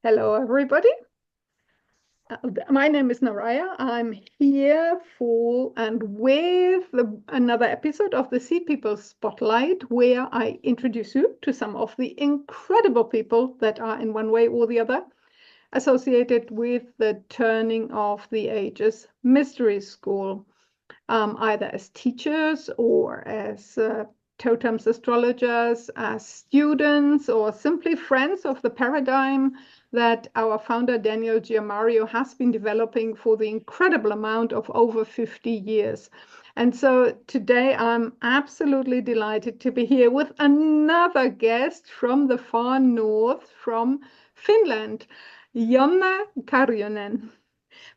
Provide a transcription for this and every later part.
Hello, everybody. My name is Naraya. I'm here for and with another episode of the Sea People Spotlight, where I introduce you to some of the incredible people that are, in one way or the other, associated with the Turning of the Ages Mystery School, either as teachers or as TOTAMS astrologers, as students, or simply friends of the paradigm that our founder Daniel Giamario has been developing for the incredible amount of over 50 years. And so today I'm absolutely delighted to be here with another guest from the far north, from Finland, Jonna Karjunen.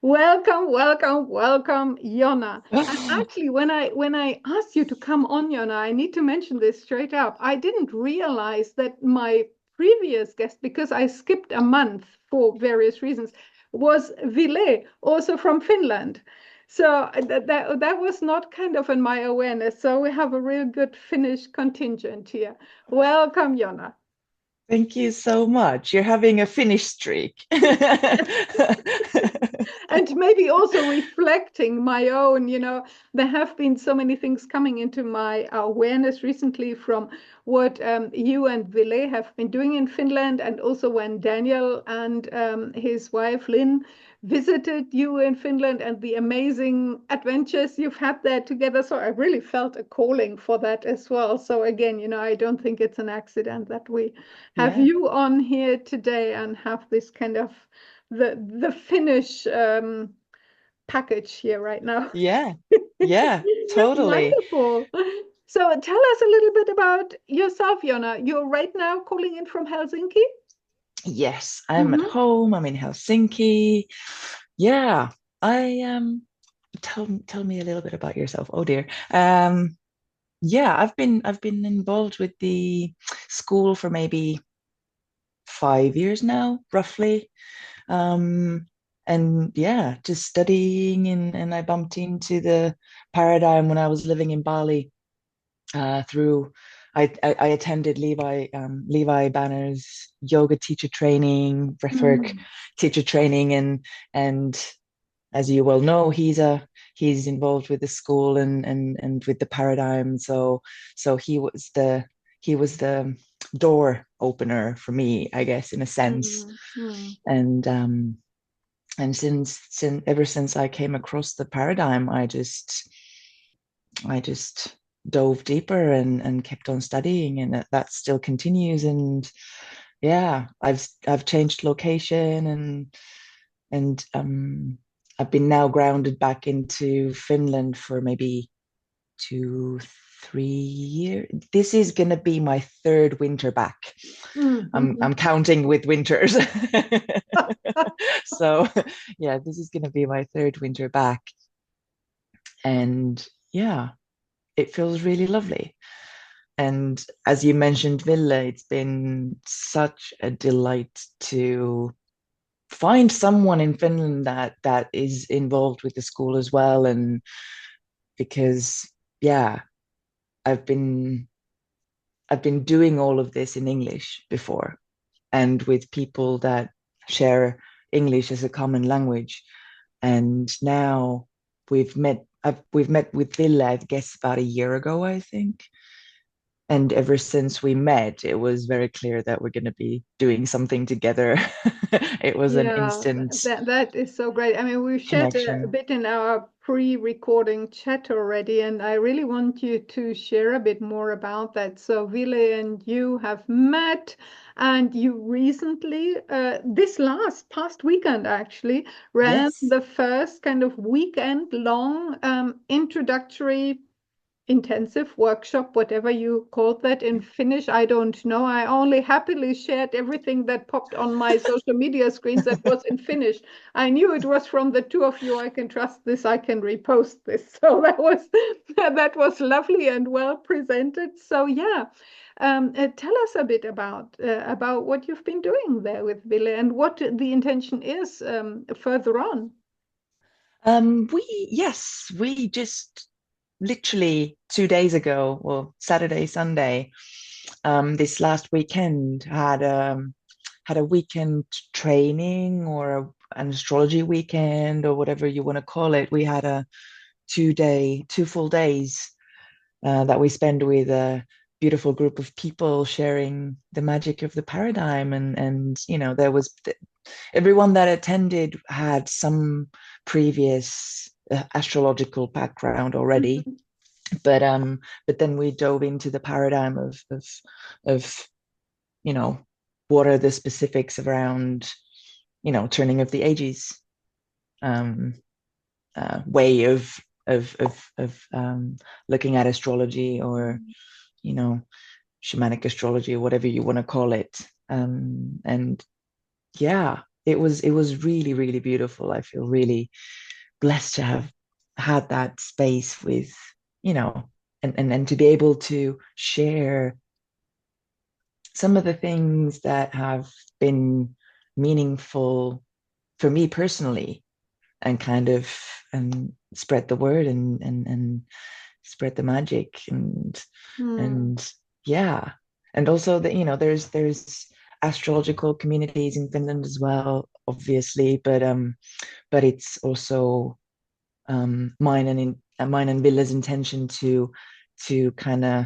Welcome, welcome, welcome, Jonna. And actually, when I asked you to come on, Jonna, I need to mention this straight up. I didn't realize that my previous guest, because I skipped a month for various reasons, was Ville, also from Finland. So that was not kind of in my awareness. So we have a real good Finnish contingent here. Welcome, Jonna. Thank you so much. You're having a Finnish streak. And maybe also reflecting my own, there have been so many things coming into my awareness recently from what you and Ville have been doing in Finland, and also when Daniel and his wife Lynn visited you in Finland and the amazing adventures you've had there together. So I really felt a calling for that as well. So again, I don't think it's an accident that we have Yeah. you on here today and have this kind of the Finnish package here right now. Yeah. Yeah, totally. Wonderful. So tell us a little bit about yourself, Jonna. You're right now calling in from Helsinki. Yes, I'm at Hmm. home. I'm in Helsinki. Yeah. I tell me a little bit about yourself. Oh dear. Yeah, I've been involved with the school for maybe 5 years now, roughly. Um, and yeah, just studying and I bumped into the paradigm when I was living in Bali through I attended Levi Banner's yoga teacher training, breathwork Mm. teacher training, and as you well know, he's involved with the school and with the paradigm. So he was the door opener for me, I guess, in a sense. Mm. Mm. And since ever since I came across the paradigm, I just dove deeper and kept on studying, and that still continues. And yeah, I've changed location and I've been now grounded back into Finland for maybe 2, 3 years. This is gonna be my third winter back. Mm. I'm counting with winters. So yeah, this is gonna be my third winter back. And yeah, it feels really lovely. And as you mentioned, Villa, it's been such a delight to find someone in Finland that is involved with the school as well. And because yeah, I've been I've been doing all of this in English before and with people that share English as a common language. And now we've met with Villa, I guess about a year ago, I think. And ever since we met, it was very clear that we're going to be doing something together. It was an Yeah, instant that is so great. I mean, we've shared a connection. bit in our pre-recording chat already, and I really want you to share a bit more about that. So, Ville and you have met, and you recently, this last past weekend actually, ran Yes. the first kind of weekend-long introductory intensive workshop, whatever you called that in Finnish. I don't know. I only happily shared everything that popped on my social media screens that was in Finnish. I knew it was from the two of you. I can trust this. I can repost this. So that was lovely and well presented. So yeah, tell us a bit about what you've been doing there with Ville and what the intention is further on. We just literally 2 days ago, well, Saturday, Sunday, this last weekend had had a weekend training or an astrology weekend or whatever you want to call it. We had a 2 full days that we spend with a beautiful group of people sharing the magic of the paradigm. And there was everyone that attended had some previous astrological background already, Mhm. but then we dove into the paradigm of what are the specifics around turning of the ages, um, way of looking at astrology, or you know shamanic astrology, or whatever you want to call it. And yeah, it was really, really beautiful. I feel really blessed to have had that space with, and to be able to share some of the things that have been meaningful for me personally, and kind of spread the word, and spread the magic, Mm. and yeah. And also that, there's astrological communities in Finland as well, obviously, but it's also mine and Villa's intention to kind of,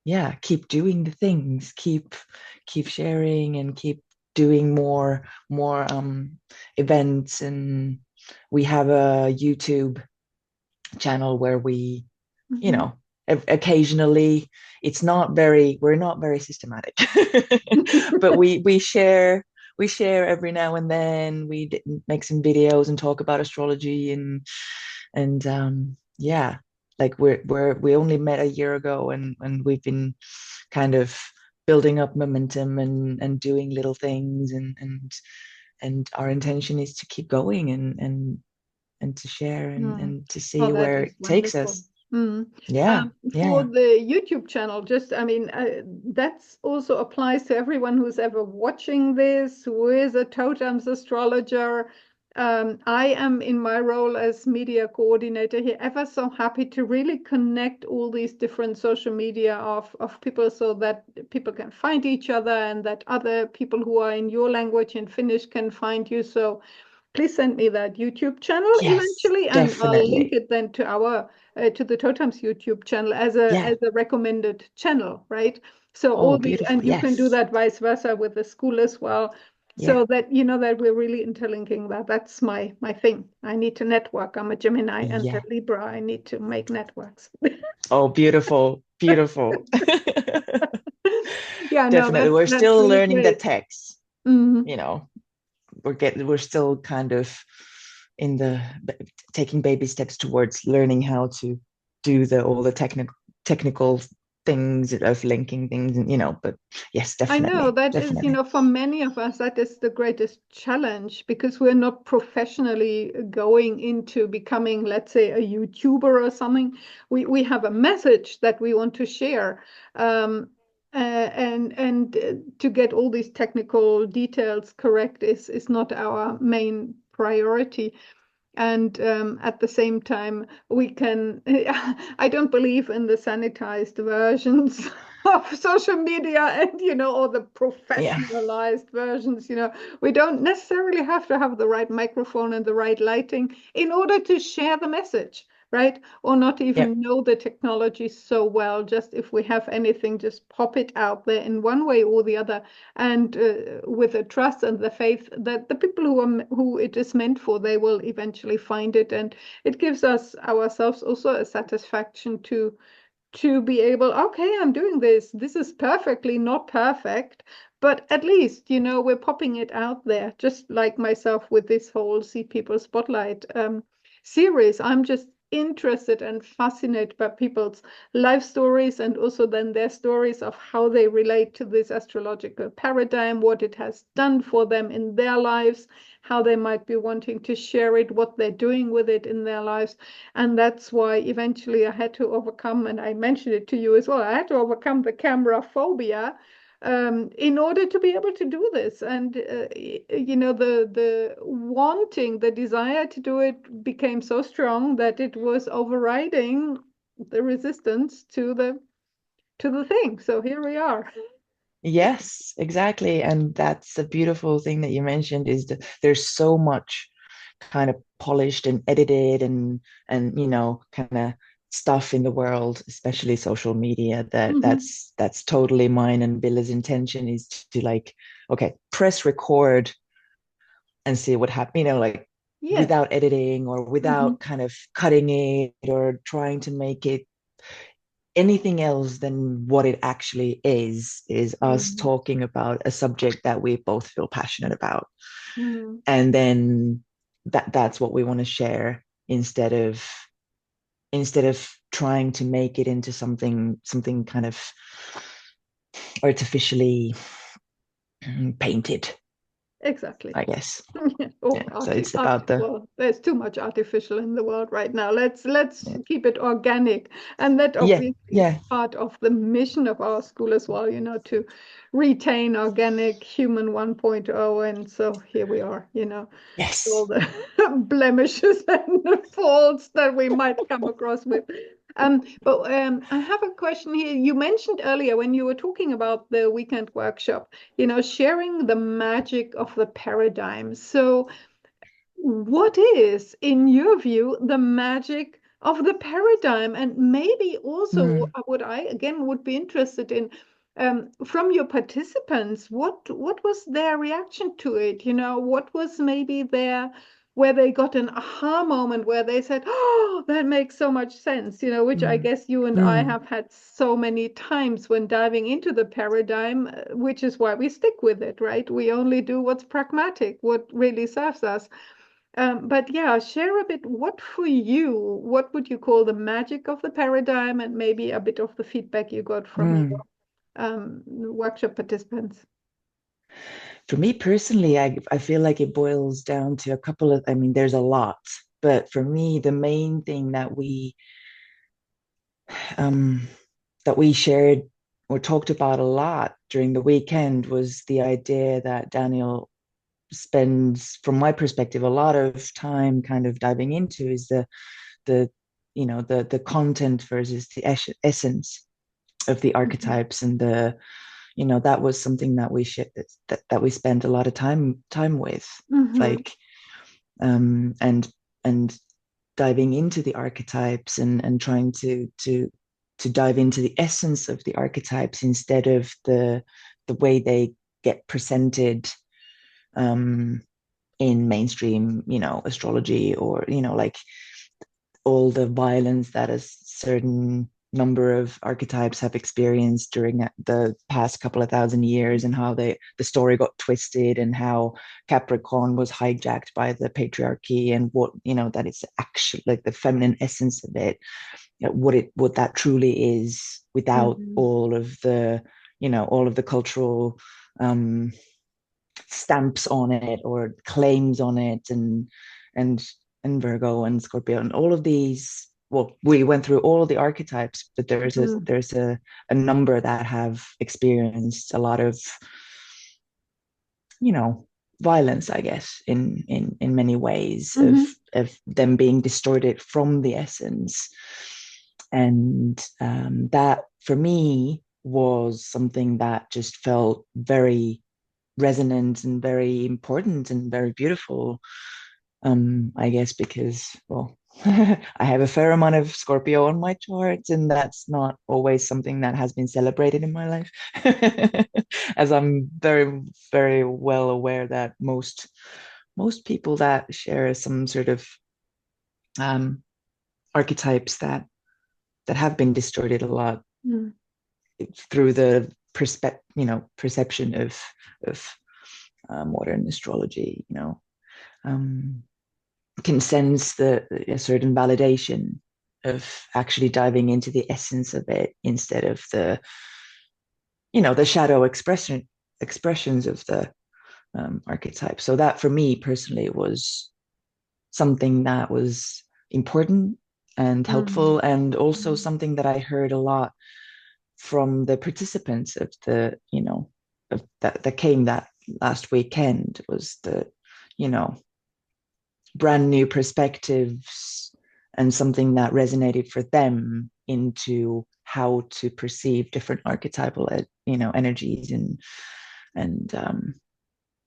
yeah, keep doing the things, keep sharing, and keep doing more events. And we have a YouTube channel where we, you Mhm. know occasionally, we're not very systematic, but we share every now and then. Make some videos and talk about astrology, and yeah, like we only met a year ago, and we've been kind of building up momentum, and doing little things, and our intention is to keep going, and to share, and Mm. and to Oh, see that where is it takes wonderful. us. Mm. Yeah, For yeah, the YouTube channel, just, I mean, that's also applies to everyone who's ever watching this, who is a TOTAMS astrologer. I am, in my role as media coordinator here, ever so happy to really connect all these different social media of people, so that people can find each other, and that other people who are in your language in Finnish can find you. So please send me that YouTube channel yes, eventually, and I'll link definitely. it then to our to the Totems YouTube channel as a Yeah. recommended channel, right? So Oh, all the, beautiful. and you can do Yes. that vice versa with the school as well, Yeah. so that you know that we're really interlinking that. That's my thing. I need to network. I'm a Gemini and a Yeah. Libra. I need to make networks. Oh, beautiful. Beautiful. Yeah, no, Definitely. We're that's still really learning the great. text, Mhm. you know. We're still kind of in the taking baby steps towards learning how to do the all the technical things of linking things, and but yes, I know definitely. that is, Definitely. for many of us, that is the greatest challenge, because we're not professionally going into becoming, let's say, a YouTuber or something. We have a message that we want to share, and to get all these technical details correct is not our main priority. And at the same time, we can, I don't believe in the sanitized versions of social media, and, or the Yeah. professionalized versions. We don't necessarily have to have the right microphone and the right lighting in order to share the message, right? Or not Yep. even know the technology so well. Just if we have anything, just pop it out there in one way or the other, and with the trust and the faith that the people who it is meant for, they will eventually find it. And it gives us ourselves also a satisfaction to be able, okay, I'm doing this. This is perfectly not perfect, but at least, we're popping it out there. Just like myself with this whole See People Spotlight series, I'm just interested and fascinated by people's life stories, and also then their stories of how they relate to this astrological paradigm, what it has done for them in their lives, how they might be wanting to share it, what they're doing with it in their lives. And that's why eventually I had to overcome, and I mentioned it to you as well, I had to overcome the camera phobia in order to be able to do this. And the wanting, the desire to do it became so strong that it was overriding the resistance to the thing. So here we are. Yes, exactly. And that's a beautiful thing that you mentioned is that there's so much kind of polished and edited and kind of stuff in the world, especially social media, that Hmm. that's totally mine and Billa's intention is to like, okay, press record and see what happens, like Yes. without editing or Hmm. without kind of cutting it or trying to make it anything else than what it actually is us Hmm. talking about a subject that we both feel passionate about. Hmm. And then that's what we want to share instead of trying to make it into something kind of artificially painted, Exactly. I guess. Oh, Yeah. So it's about the well, there's too much artificial in the world right now. Let's yeah, keep it organic, and that yeah, obviously is yeah. part of the mission of our school as well. To retain organic human 1.0, and so here we are. All Yes. the blemishes and the faults that we might come across with. But I have a question here. You mentioned earlier when you were talking about the weekend workshop, sharing the magic of the paradigm. So, what is, in your view, the magic of the paradigm? And maybe also Mm, what I again would be interested in from your participants, what was their reaction to it? What was maybe their where they got an aha moment where they said, "Oh, that makes so much sense," which I mm, guess you and I mm, have had so many times when diving into the paradigm, which is why we stick with it, right? We only do what's pragmatic, what really serves us. But yeah, share a bit. What for you, what would you call the magic of the paradigm, and maybe a bit of the feedback you got from your mm. workshop participants? For me personally, I feel like it boils down to a couple of, I mean, there's a lot, but for me, the main thing um, that we shared or talked about a lot during the weekend was the idea that Daniel spends, from my perspective, a lot of time kind of diving into is the the content versus the essence of the Hmm. archetypes and that was something that that we spent a lot of time with, Hmm. like and diving into the archetypes and trying to dive into the essence of the archetypes instead of the way they get presented um in mainstream astrology, or like all the violence that a certain number of archetypes have experienced during the past couple of thousand years, and how the story got twisted, and how Capricorn was hijacked by the patriarchy, and what that it's actually like the feminine essence of it, what that truly is, without Hmm. all of the cultural um stamps on it or claims on it, and and Virgo and Scorpio and all of these. Well, we went through all of the archetypes, but there's a number that have experienced a lot of you know violence, I guess, in many ways, of Hmm. them being distorted from the essence. And that for me was something that just felt very resonant and very important and very beautiful. I guess because, well, I have a fair amount of Scorpio on my chart, and that's not always something that has been celebrated in my life. As I'm very, very well aware that most people that share some sort of um, archetypes that have been distorted a lot through the perception of modern astrology, um, can sense a certain validation of actually diving into the essence of it instead of the shadow expressions of the archetype. So that for me personally was something that was important and Hmm. helpful, and also Hmm. something that I heard a lot from the participants of that came that last weekend, was the you know brand new perspectives and something that resonated for them into how to perceive different archetypal, energies, and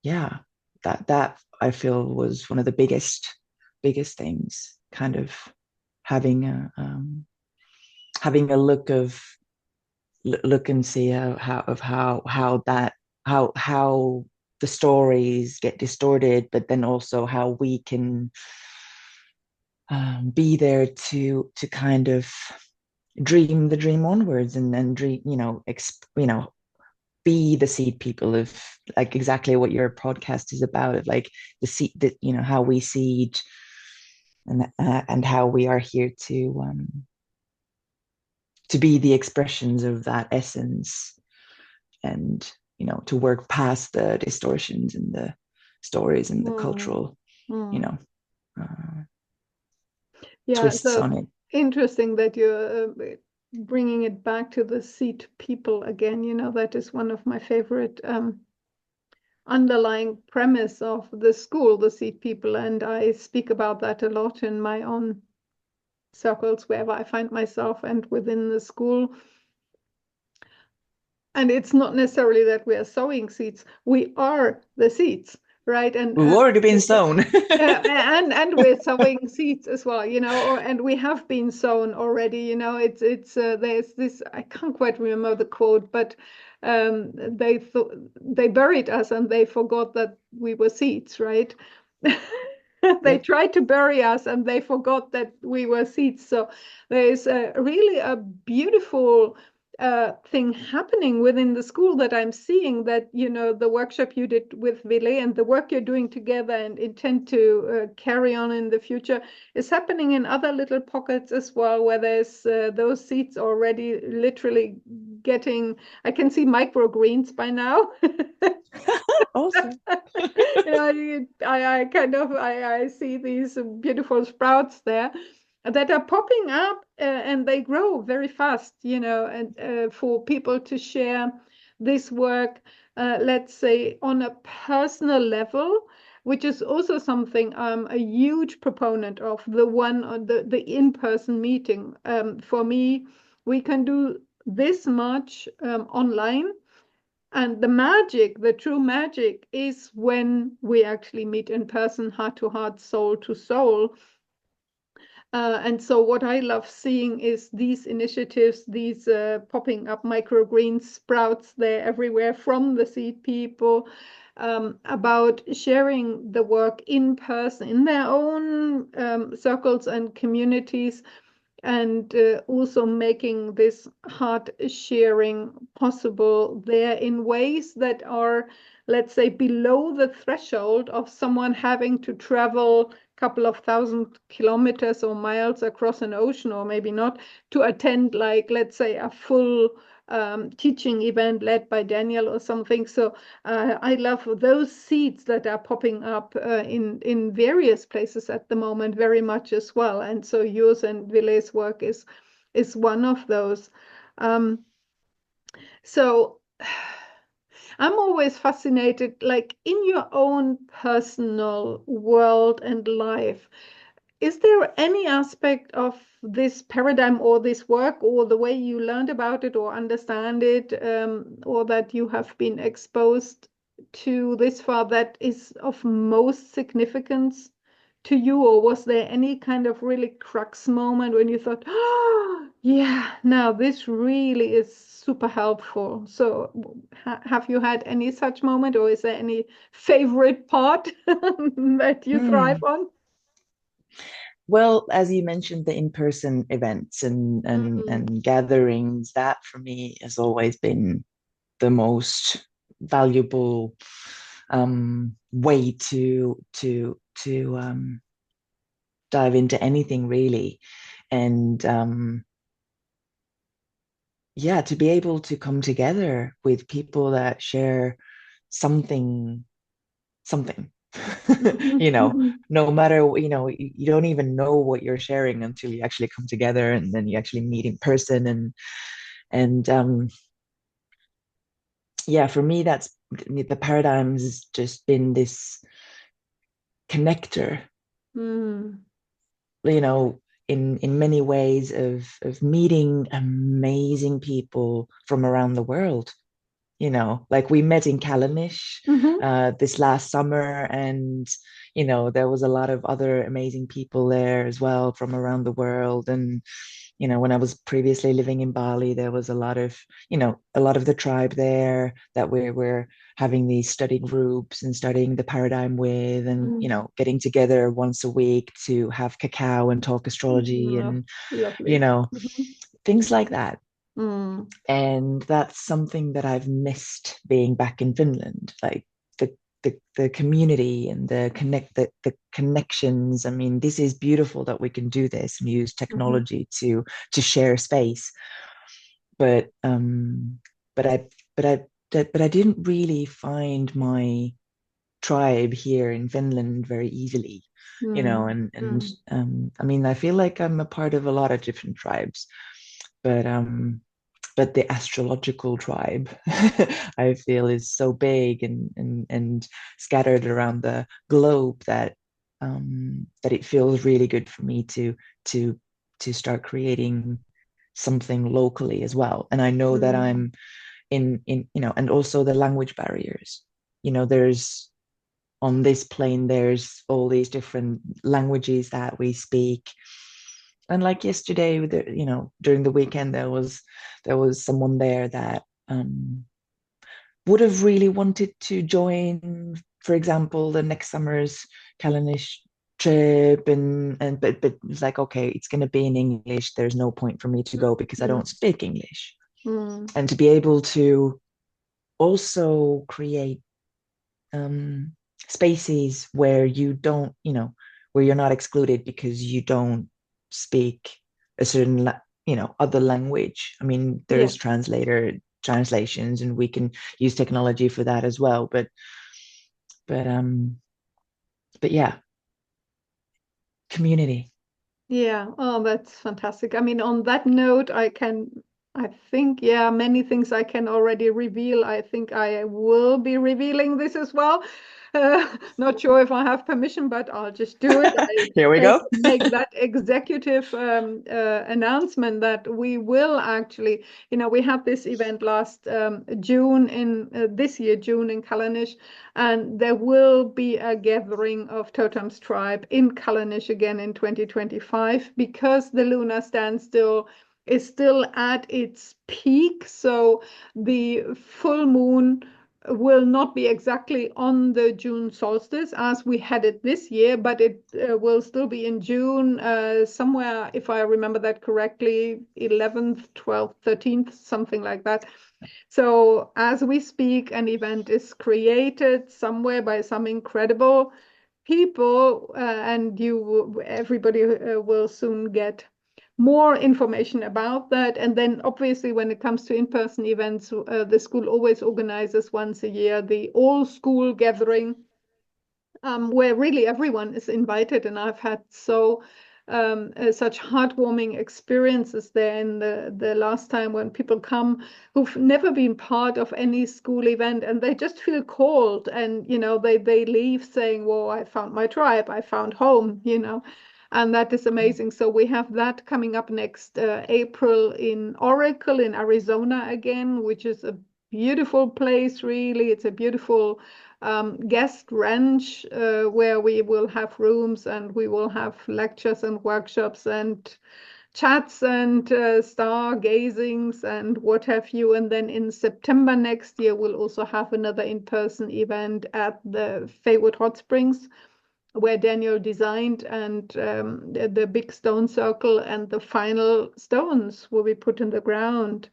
yeah, that I feel was one of the biggest things, kind of having a look and see how the stories get distorted, but then also how we can be there to kind of dream the dream onwards, and dream, be the seed people of, like, exactly what your podcast is about, of like the seed, that how we seed, and how we are here to be the expressions of that essence, and to work past the distortions and the stories and the Mm, cultural, you mm. know uh, Yeah, twists so on it. interesting that you're bringing it back to the seat people again. That is one of my favorite underlying premise of the school, the seat people, and I speak about that a lot in my own circles wherever I find myself and within the school. And it's not necessarily that we are sowing seeds; we are the seeds, right? And We've already been sown. and we're sowing seeds as well, and we have been sown already. It's there's this, I can't quite remember the quote, but they buried us and they forgot that we were seeds, right? They Yep. tried to bury us and they forgot that we were seeds. So there is really a beautiful thing happening within the school that I'm seeing, that the workshop you did with Ville and the work you're doing together and intend to carry on in the future is happening in other little pockets as well, where there's those seeds already literally getting, I can see microgreens by now. Awesome. I kind of I see these beautiful sprouts there that are popping up, and they grow very fast, and for people to share this work, let's say on a personal level, which is also something I'm a huge proponent of, the one on the in-person meeting. For me, we can do this much online, and the magic, the true magic, is when we actually meet in person, heart to heart, soul to soul. And so what I love seeing is these initiatives, these popping up microgreen sprouts there everywhere from the seed people, about sharing the work in person in their own circles and communities, and also making this heart sharing possible there in ways that are, let's say, below the threshold of someone having to travel a couple of thousand kilometers or miles across an ocean, or maybe not, to attend, like, let's say, a full teaching event led by Daniel or something. So I love those seeds that are popping up in various places at the moment very much as well. And so yours and Ville's work is one of those. Um, so I'm always fascinated, like in your own personal world and life, is there any aspect of this paradigm or this work or the way you learned about it or understand it, or that you have been exposed to this far, that is of most significance to you? Or was there any kind of really crux moment when you thought, oh, yeah, now this really is super helpful? So have you had any such moment, or is there any favorite part that you thrive Hmm. on? Well, as you mentioned, the in-person events Mm. and gatherings, that for me has always been the most valuable way to dive into anything, really. And yeah, to be able to come together with people that share something, something. you know no matter, you don't even know what you're sharing until you actually come together, and then you actually meet in person. And yeah, for me, that's the paradigms has just been this connector. Mm. you know in many ways of meeting amazing people from around the world. Like we met in Callanish Hmm. this last summer, and there was a lot of other amazing people there as well from around the world. And when I was previously living in Bali, there was a lot of the tribe there that we were having these study groups and studying the paradigm with, and Mm. getting together once a week to have cacao and talk astrology Mm, and you lovely. know Mhm. things like that. Mm. And that's something that I've missed being back in Finland, like the community and the connections. I mean, this is beautiful that we can do this and use Mhm. technology to share space. But but I but I but I didn't really find my tribe here in Finland very easily, Mm. and Mm. I mean, I feel like I'm a part of a lot of different tribes, but the astrological tribe I feel is so big and scattered around the globe that it feels really good for me to to start creating something locally as well. And I know that Mm. I'm in and also the language barriers. There's on this plane, there's all these different languages that we speak. And like yesterday, during the weekend, there was someone there that would have really wanted to join, for example, the next summer's Callanish trip, but it's like, okay, it's going to be in English. There's no point for me to go because I Mm. don't speak English. Mm. And to be able to also create um, spaces where you don't, where you're not excluded because you don't speak a certain, other language. I mean, Yeah. there's translations, and we can use technology for that as well. But um, but yeah, community. Yeah, oh, that's fantastic. I mean, on that note, I think, yeah, many things I can already reveal. I think I will be revealing this as well. Not sure if I have permission, but I'll just do it. Here we I go. make that executive announcement that we will actually, we had this event last June in this year, June in Kalanish, and there will be a gathering of Totems tribe in Callanish again in 2025 because the lunar standstill is still at its peak. So the full moon will not be exactly on the June solstice as we had it this year, but it will still be in June, somewhere, if I remember that correctly, 11th, 12th, 13th, something like that. So as we speak, an event is created somewhere by some incredible people, and everybody will soon get more information about that. And then obviously when it comes to in-person events, the school always organizes once a year the all school gathering, where really everyone is invited. And I've had such heartwarming experiences there in the last time when people come who've never been part of any school event and they just feel called, and they leave saying, well, I found my tribe, I found home. And that is amazing. So we have that coming up next April in Oracle in Arizona again, which is a beautiful place, really. It's a beautiful guest ranch where we will have rooms and we will have lectures and workshops and chats and stargazings and what have you. And then in September next year, we'll also have another in-person event at the Faywood Hot Springs, where Daniel designed, and the big stone circle and the final stones will be put in the ground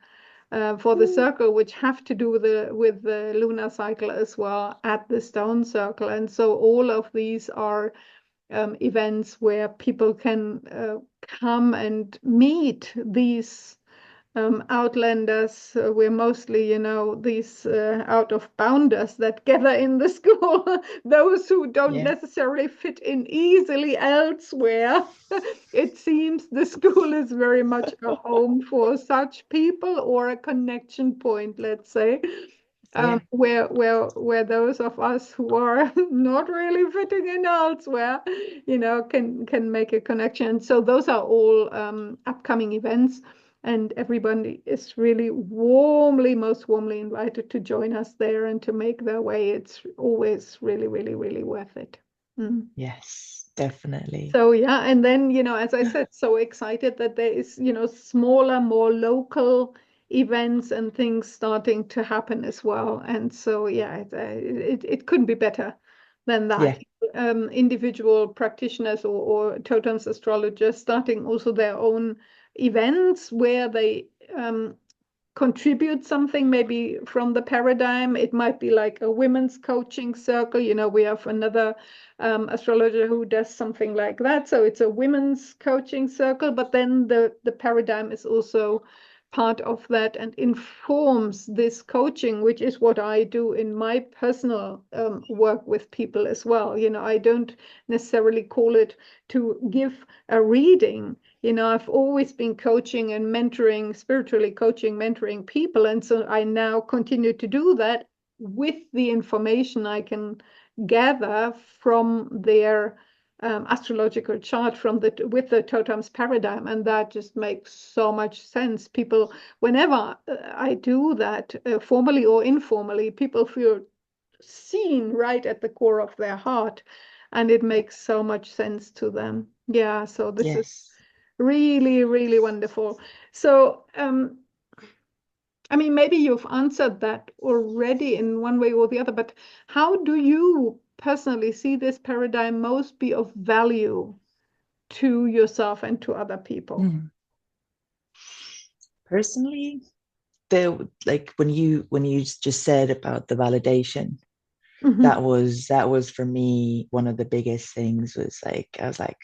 for the circle, which have to do with the lunar cycle as well at the stone circle. And so all of these are events where people can come and meet these outlanders. We're mostly, these out of bounders that gather in the school, those who don't Yeah. necessarily fit in easily elsewhere. It seems the school is very much a home for such people, or a connection point, let's say. Yeah. where those of us who are not really fitting in elsewhere, can make a connection. So those are all upcoming events, and everybody is really most warmly invited to join us there and to make their way. It's always really, really, really worth it. Mm. Yes, definitely. So yeah, and then, as I said, so excited that there is, smaller, more local events and things starting to happen as well. And so yeah, it couldn't be better than Yeah. that. Individual practitioners or totems astrologers starting also their own events where they contribute something maybe from the paradigm. It might be like a women's coaching circle. We have another astrologer who does something like that. So it's a women's coaching circle, but then the paradigm is also part of that and informs this coaching, which is what I do in my personal work with people as well. I don't necessarily call it to give a reading. I've always been coaching and mentoring, spiritually coaching, mentoring people. And so I now continue to do that with the information I can gather from their astrological chart with the totems paradigm. And that just makes so much sense. People, whenever I do that, formally or informally, people feel seen right at the core of their heart. And it makes so much sense to them. Yeah, so this is Yes. really, really wonderful. So, I mean, maybe you've answered that already in one way or the other, but how do you personally see this paradigm most be of value to yourself and to other people? Mm. Personally, the like when you just said about the validation, Hmm. that was for me one of the biggest things. Was like I was like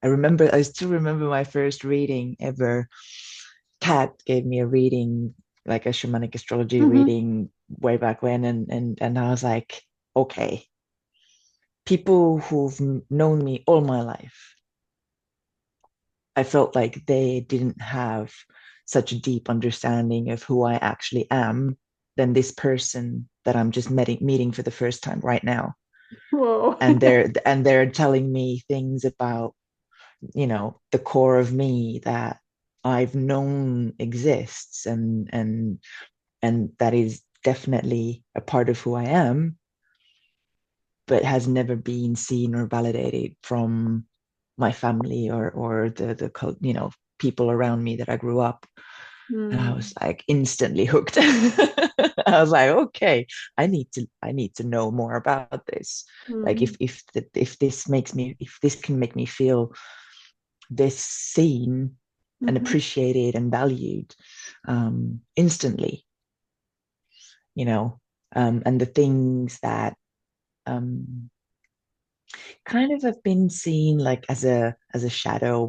I still remember my first reading ever. Kat gave me a reading, like a shamanic astrology Hmm. reading way back when, and I was like, okay, people who've known me all my life, I felt like they didn't have such a deep understanding of who I actually am than this person that I'm just meeting for the first time right now. Whoa. And they're telling me things about, the core of me that I've known exists, and that is definitely a part of who I am, but has never been seen or validated from my family or the people around me that I grew up. And I Mm, was like instantly hooked. I was like, okay, I need to know more about this. Like mm, if this can make me feel this seen and mhm, appreciated and valued instantly, you know, and the things that um, kind of have been seen like as a shadow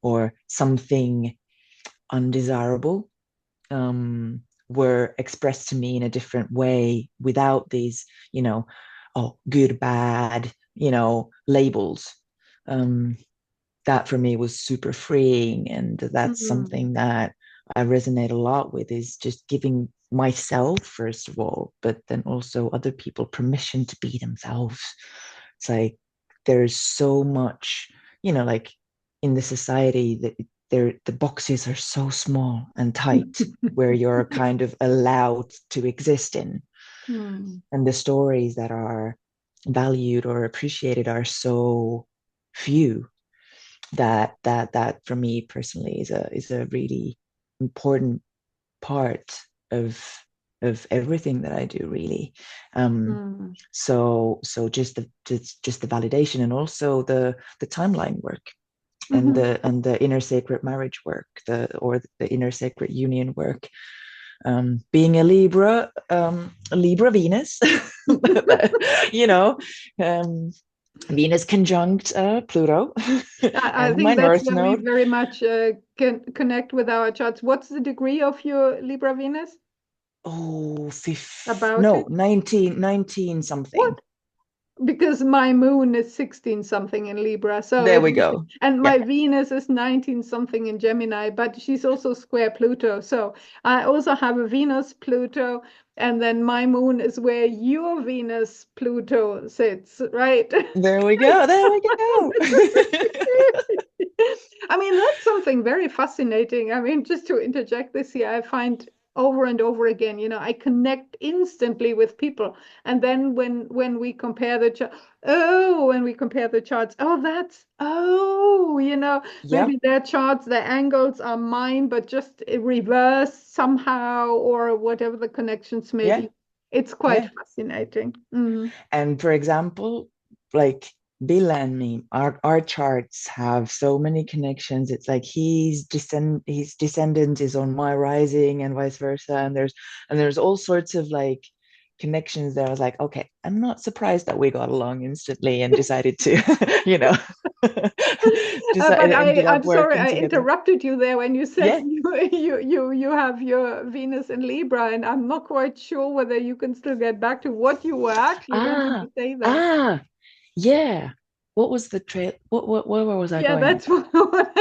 or something undesirable, were expressed to me in a different way without these, oh, good, bad, labels. Um, that for me was super freeing. And that's mm, something that I resonate a lot with, is just giving myself, first of all, but then also other people permission to be themselves. It's like there's so much, like in the society that the boxes are so small and tight where you're kind of allowed to exist in. mm, And the stories that are valued or appreciated are so few, that for me personally is a really important part of everything that I do, really. mm, So just the validation, and also the timeline work, and mhm. the inner sacred marriage work, the inner sacred union work. Being a Libra Venus, you know, um, Venus conjunct Pluto I and my think that's North where we Node. very much can connect with our charts. What's the degree of your Libra Venus? Oh, About no, it? 19 something. What? because my moon is 16 something in Libra, so There we go. and Yeah, my Venus is 19 something in Gemini, but she's also square Pluto. So I also have a Venus Pluto, and then my moon is where your Venus Pluto sits, right? there we go. There we go. I mean, that's something very fascinating. I mean, just to interject this here, I find over and over again, I connect instantly with people. And then when we compare when we compare the charts, Yep. maybe their charts, their angles are mine, but just reversed somehow, or whatever the connections may Yeah. be. It's quite Yeah. fascinating. Mm. And for example, like Bill and me, our charts have so many connections. It's like his descendant is on my rising and vice versa. And there's all sorts of like connections there. I was like, okay, I'm not surprised that we got along instantly and decided to, But ended up I'm sorry working I together. interrupted you there when you said Yeah. you have your Venus in Libra, and I'm not quite sure whether you can still get back to what you were actually going to Ah, say there. ah, yeah. What was the trail? Where was I Yeah, going with that's that? what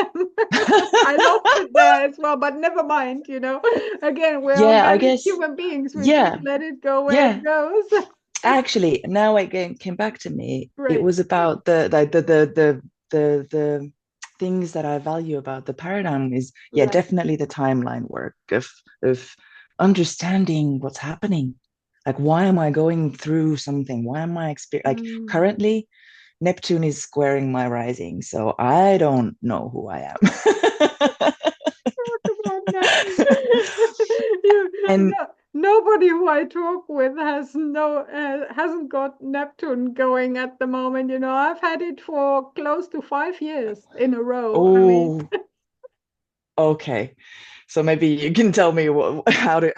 I lost it there as well, but never mind. Again, we're Yeah, I organic guess. human beings. We just Yeah, let it go where it yeah. goes. Actually, now it came back to me. It Right. was about the things that I value about the paradigm is, yeah, Right. definitely the timeline work of understanding what's happening. Like, why am I going through something? Why am I like Mm. currently Neptune is squaring my rising, so I don't know who I am. Talk about Neptune. You, And no, nobody who I talk with hasn't got Neptune going at the moment. I've had it for close to 5 years in a row. I mean, oh, okay. So maybe you can tell me how to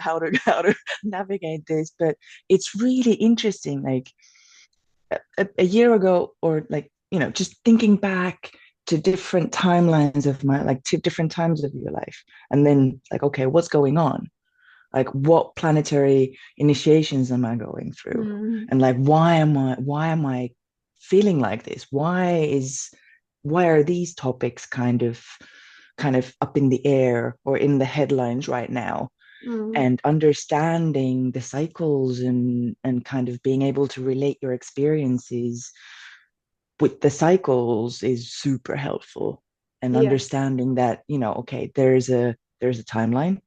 navigate this, but it's really interesting. Like a year ago, or like just thinking back to different timelines of my like to different times of your life, and then like, okay, what's going on? Like, what planetary initiations am I going through? mm, And like, why am I feeling like this? Why are these topics kind of up in the air or in the headlines right now? mm, And understanding the cycles and kind of being able to relate your experiences with the cycles is super helpful. And yes. understanding that, okay, there's a timeline,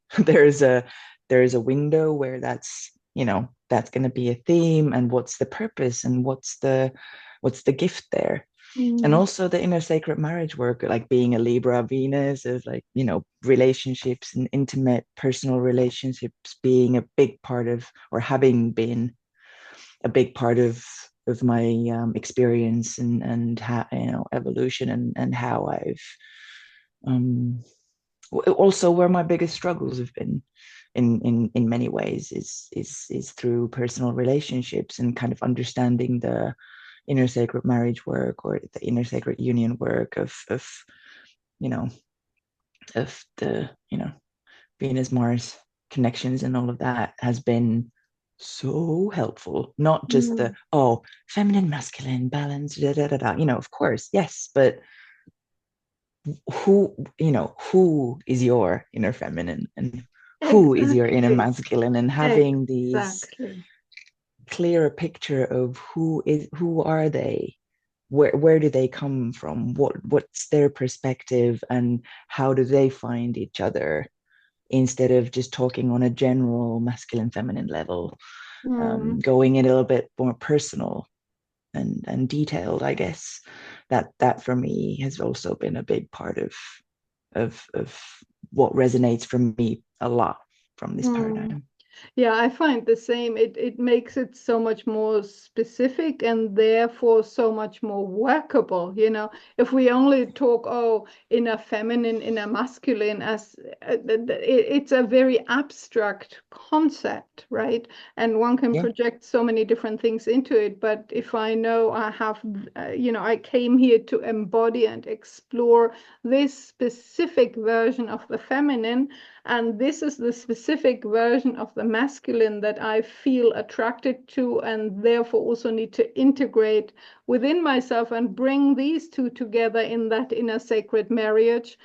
there's a window where that's going to be a theme, and what's the purpose, and what's the gift there. And Mm, also the inner sacred marriage work, like being a Libra Venus, of like, relationships and intimate personal relationships being a big part of, or having been a big part of my experience and how, evolution, and how I've um also where my biggest struggles have been in many ways is through personal relationships, and kind of understanding the inner sacred marriage work, or the inner sacred union work of you know the Venus Mars connections, and all of that has been so helpful. Not just the, mm. oh, feminine, masculine, balance, da, da, da, da. Of course, yes, but who is your inner feminine, and who is your inner Exactly. masculine, and having these Exactly. clearer picture of who are they, where do they come from, what's their perspective, and how do they find each other, instead of just talking on a general masculine feminine level, Mm, going in a little bit more personal and detailed, I guess. That for me has also been a big part of what resonates for me a lot from this mm. paradigm. Yeah, I find the same. It makes it so much more specific and therefore so much more workable. If we only talk, in a feminine, in a masculine, as it's a very abstract concept, right? And one can Yeah. project so many different things into it. But if I know I came here to embody and explore this specific version of the feminine, And this is the specific version of the masculine that I feel attracted to, and therefore also need to integrate within myself and bring these two together in that inner sacred marriage.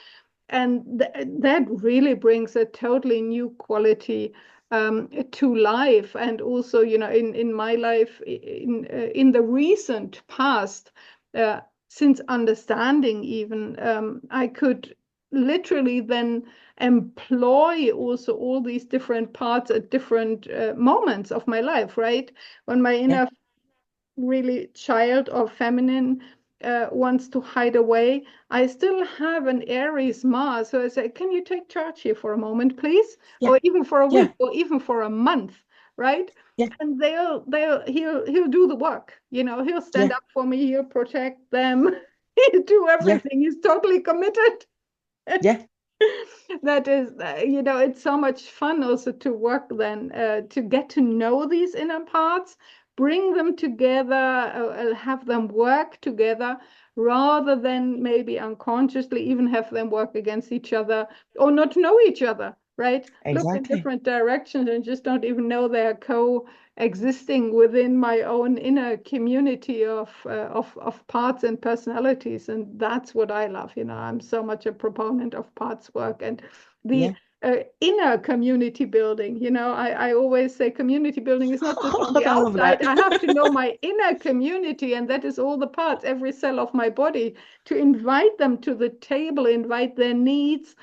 And that really brings a totally new quality to life. And also, in my life, in the recent past, since understanding even, I could literally then employ also all these different parts at different moments of my life, right? When my Yeah. inner really child or feminine wants to hide away, I still have an Aries Mars. So I say, can you take charge here for a moment, please? Yeah. Or even for a Yeah. week or even for a month, right? Yeah. And he'll do the work. He'll stand Yeah. up for me, he'll protect them, he'll do Yeah. everything. He's totally committed. Yeah. That is, it's so much fun also to work then to get to know these inner parts, bring them together, have them work together, rather than maybe unconsciously even have them work against each other or not know each other, right? Look in Exactly. different directions and just don't even know they're coexisting within my own inner community of parts and personalities. And that's what I love. I'm so much a proponent of parts work and the Yeah. inner community building. I always say community building is not just on the I love outside. that. I have to know my inner community, and that is all the parts, every cell of my body, to invite them to the table, invite their needs,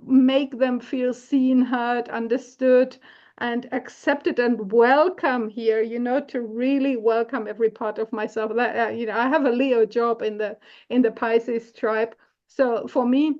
make them feel seen, heard, understood, and accepted and welcome here, to really welcome every part of myself. That I have a Leo job in the Pisces tribe. So for me,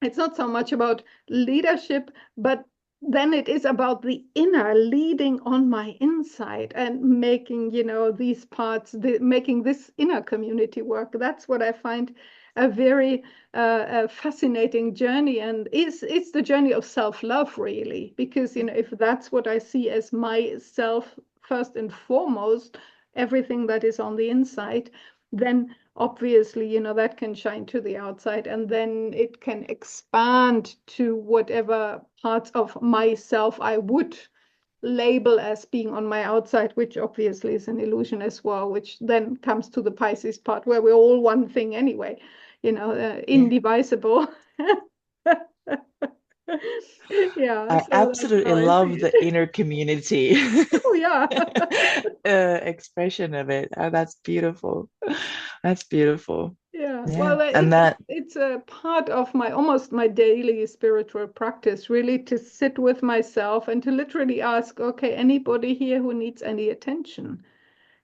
it's not so much about leadership, but then it is about the inner leading on my inside and making, these parts, making this inner community work. That's what I find a very fascinating journey. And it's the journey of self-love, really, because, if that's what I see as myself first and foremost, everything that is on the inside, then obviously, that can shine to the outside, and then it can expand to whatever parts of myself I would label as being on my outside, which obviously is an illusion as well, which then comes to the Pisces part where we're all one thing anyway, Yeah. indivisible. Yeah, I so that's how absolutely I see love it. the inner community Oh, yeah. expression of it. Oh, that's beautiful. That's beautiful. Yeah, Yeah. well, And it's that, it's a part of my almost my daily spiritual practice, really, to sit with myself and to literally ask, okay, anybody here who needs any attention,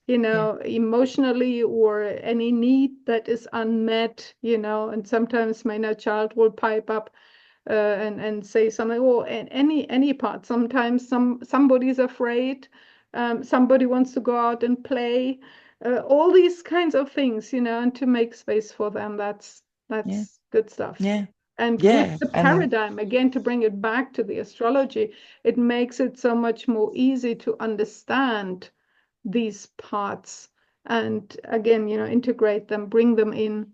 yeah, emotionally, or any need that is unmet, and sometimes my inner child will pipe up and say something, or any part. Sometimes somebody's afraid, somebody wants to go out and play, all these kinds of things, and to make space for them. That's yeah, good stuff. yeah, And with yeah. the And paradigm, again, to bring it back to the astrology, it makes it so much more easy to understand these parts and again, integrate them, bring them in,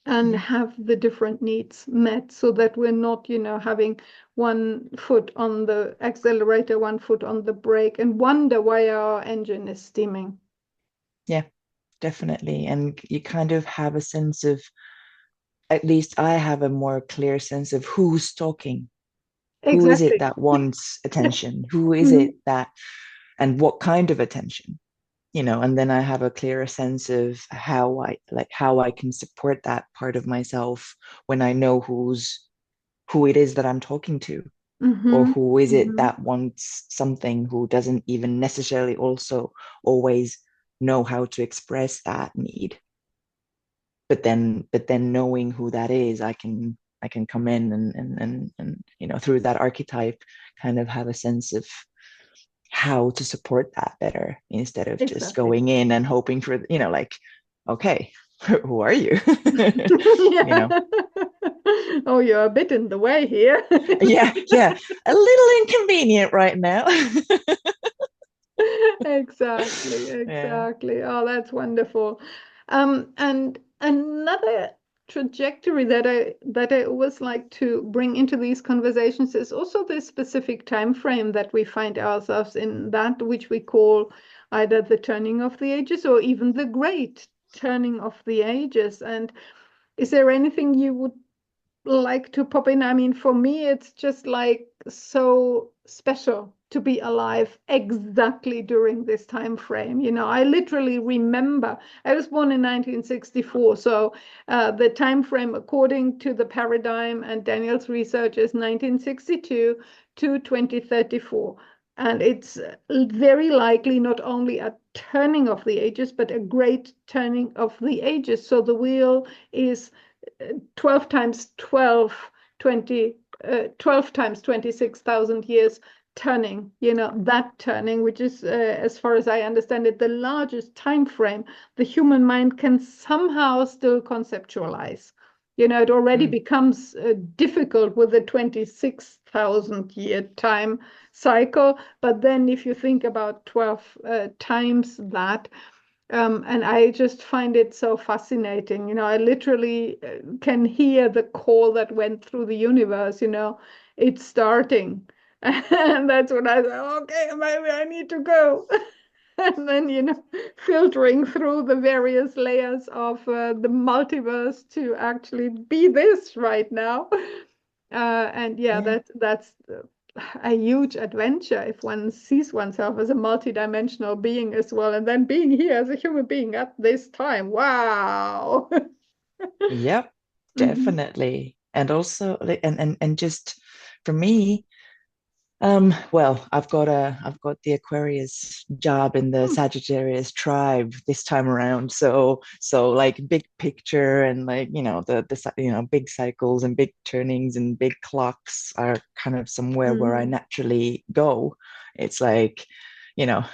and yeah, have the different needs met, so that we're not, having one foot on the accelerator, one foot on the brake, and wonder why our engine is steaming. yeah, definitely. And you kind of have a sense of, at least I have a more clear sense of who's talking. Who is it Exactly. that wants attention? Who is Mhm. it that, and what kind of attention? And then I have a clearer sense of how I can support that part of myself when I know who it is that I'm talking to, or Mhm. who is it Mhm. that wants something, who doesn't even necessarily also always know how to express that need. But then knowing who that is, I can come in and through that archetype kind of have a sense of how to support that better, instead of just Exactly. going in and hoping for, like, okay, who are you? you Yeah. know Oh, you're a bit in the way here. yeah, yeah, a little inconvenient right now. Exactly, Yeah. exactly. Oh, that's wonderful. And another trajectory that I always like to bring into these conversations is also this specific time frame that we find ourselves in, that which we call either the turning of the ages or even the great turning of the ages. And is there anything you would like to pop in? I mean, for me, it's just like so special to be alive exactly during this time frame. You know, I literally remember I was born in 1964, so the time frame according to the paradigm and Daniel's research is 1962 to 2034. And it's very likely not only a turning of the ages, but a great turning of the ages. So the wheel is 12 times 12, 20, 12 times 26,000 years turning, you know, that turning, which is, as far as I understand it, the largest time frame the human mind can somehow still conceptualize. You know, it already Mm. becomes difficult with the 26,000 year time cycle. But then if you think about 12 times that, and I just find it so fascinating. You know, I literally can hear the call that went through the universe, you know, it's starting. And that's when I said, okay, maybe I need to go. And then, you know, filtering through the various layers of the multiverse to actually be this right now. And yeah, Yeah. that's a huge adventure if one sees oneself as a multidimensional being as well, and then being here as a human being at this time. Wow. Yep, Mhm. definitely. And also like and just for me, well, I've got the Aquarius job in the Sagittarius tribe this time around. So like big picture and like, big cycles and big turnings and big clocks are kind of somewhere where I Mhm. naturally go. It's like, you know,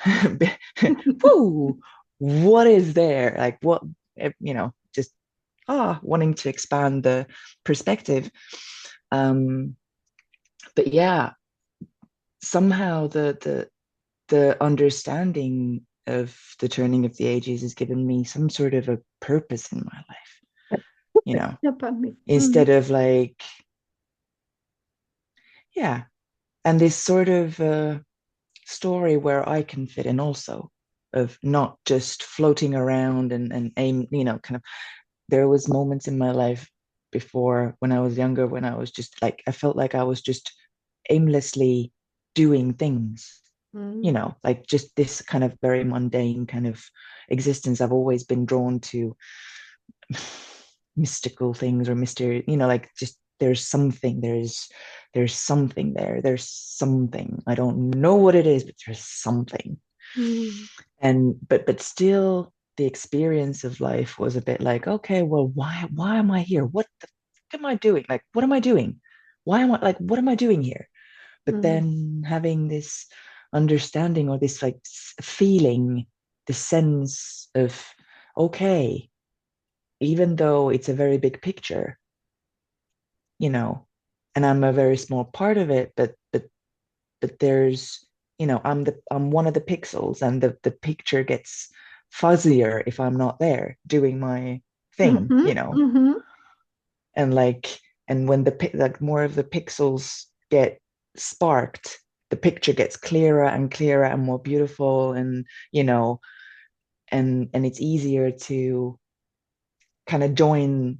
whoo, what is there? Like what, just wanting to expand the perspective. Um, but yeah, somehow the understanding of the turning of the ages has given me some sort of a purpose in my life, you know, Yeah, pardon me. instead of like, yeah, and this sort of story where I can fit in also, of not just floating around and aim, kind of. There was moments in my life before when I was younger when I was just like, I felt like I was just aimlessly doing things, Mhm. like just this kind of very mundane kind of existence. I've always been drawn to mystical things or mystery, like just there's something there. There's something. I don't know what it is, but there's something. Mhm. And but still the experience of life was a bit like, okay, well, why am I here? What the fuck am I doing? Like, what am I doing? Why am I like, what am I doing here? But Mhm. then having this understanding or this like feeling, the sense of, okay, even though it's a very big picture, you know, and I'm a very small part of it, but there's, I'm one of the pixels, and the picture gets fuzzier if I'm not there doing my thing, Mhm. Mhm. and like, and when like more of the pixels get sparked, the picture gets clearer and clearer and more beautiful, and and it's easier to kind of join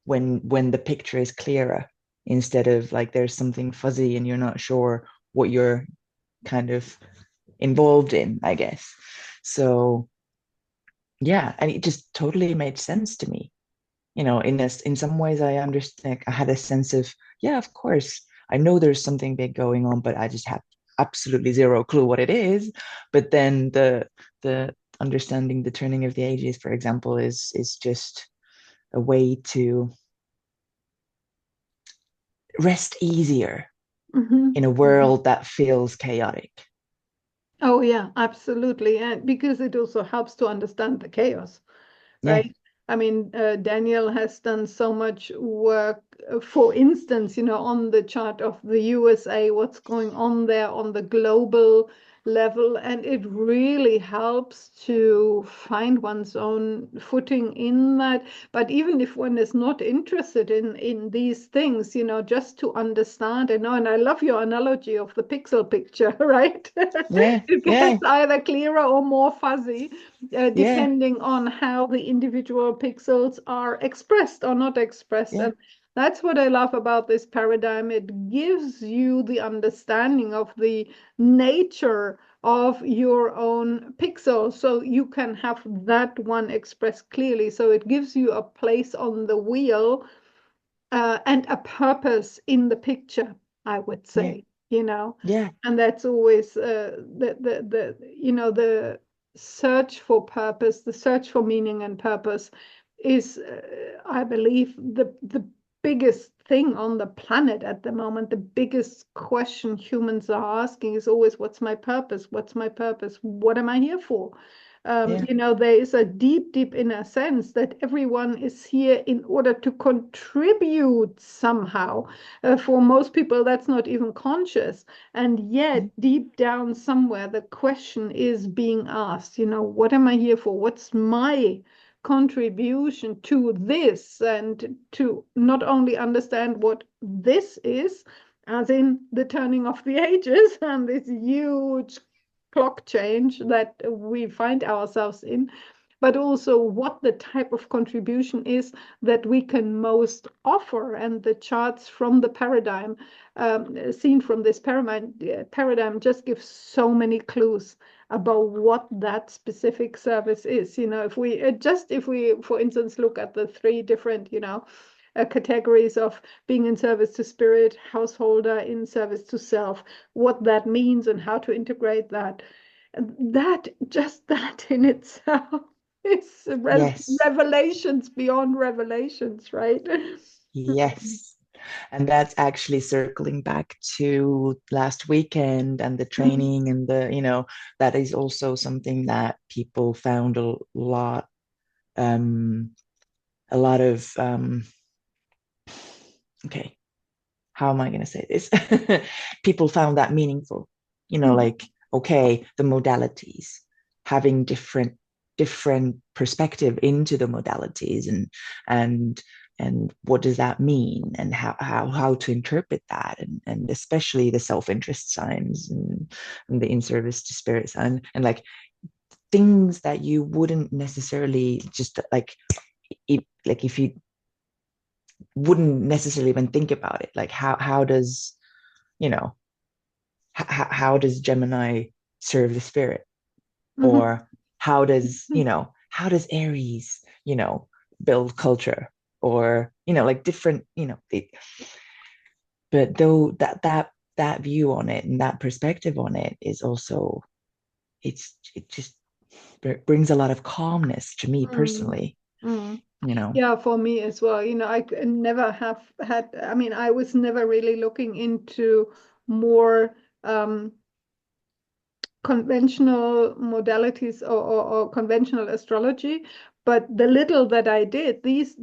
when the picture is clearer, instead of like there's something fuzzy and you're not sure what you're kind of involved in, I guess. So yeah, and it just totally made sense to me. In some ways I understand. I had a sense of, yeah, of course, I know there's something big going on, but I just have absolutely zero clue what it is. But then the understanding the turning of the ages, for example, is just a way to rest easier Mhm. in a Mhm. world that feels chaotic. Oh yeah, absolutely. And because it also helps to understand the chaos, Yeah. right? I mean, Daniel has done so much work for instance, on the chart of the USA, what's going on there on the global level, and it really helps to find one's own footing in that. But even if one is not interested in these things, just to understand, and I love your analogy of the pixel picture, right? Yeah, It yeah, gets either clearer or more fuzzy, yeah, depending on how the individual pixels are expressed or not expressed. yeah, And that's what I love about this paradigm. It gives you the understanding of the nature of your own pixel, so you can have that one expressed clearly. So it gives you a place on the wheel, and a purpose in the picture, I would yeah, say, yeah, and that's always the search for purpose, the search for meaning and purpose is, I believe, the biggest thing on the planet at the moment. The biggest question humans are asking is always, what's my purpose? What's my purpose? What am I here for? yeah, There is a deep, deep inner sense that everyone is here in order to contribute somehow. For most people, that's not even conscious. And yet, deep down somewhere, the question is being asked, what am I here for? What's my contribution to this? And to not only understand what this is, as in the turning of the ages and this huge clock change that we find ourselves in, but also what the type of contribution is that we can most offer. And the charts from the paradigm, seen from this paradigm, just give so many clues about what that specific service is. If we, for instance, look at the three different, categories of being in service to spirit, householder, in service to self, what that means and how to integrate that. That, just that in itself, is yes, revelations beyond revelations, right? yes. And that's actually circling back to last weekend and the training and that is also something that people found um, a lot of, okay, how am I going to say this? People found that meaningful, Mhm. like, okay, the modalities, having different perspective into the modalities and and what does that mean and how to interpret that and especially the self-interest signs and the in service to spirit sign and like things that you wouldn't necessarily just like if you wouldn't necessarily even think about it like how does you know how does Gemini serve the spirit Mhm. or how does Aries build culture or like different but though that view on it and that perspective on it is also it just brings a lot of calmness to me Mm. personally. Mm. you know Yeah, for me as well. Never have had, I mean, I was never really looking into more conventional modalities, or conventional astrology, but the little that I did, these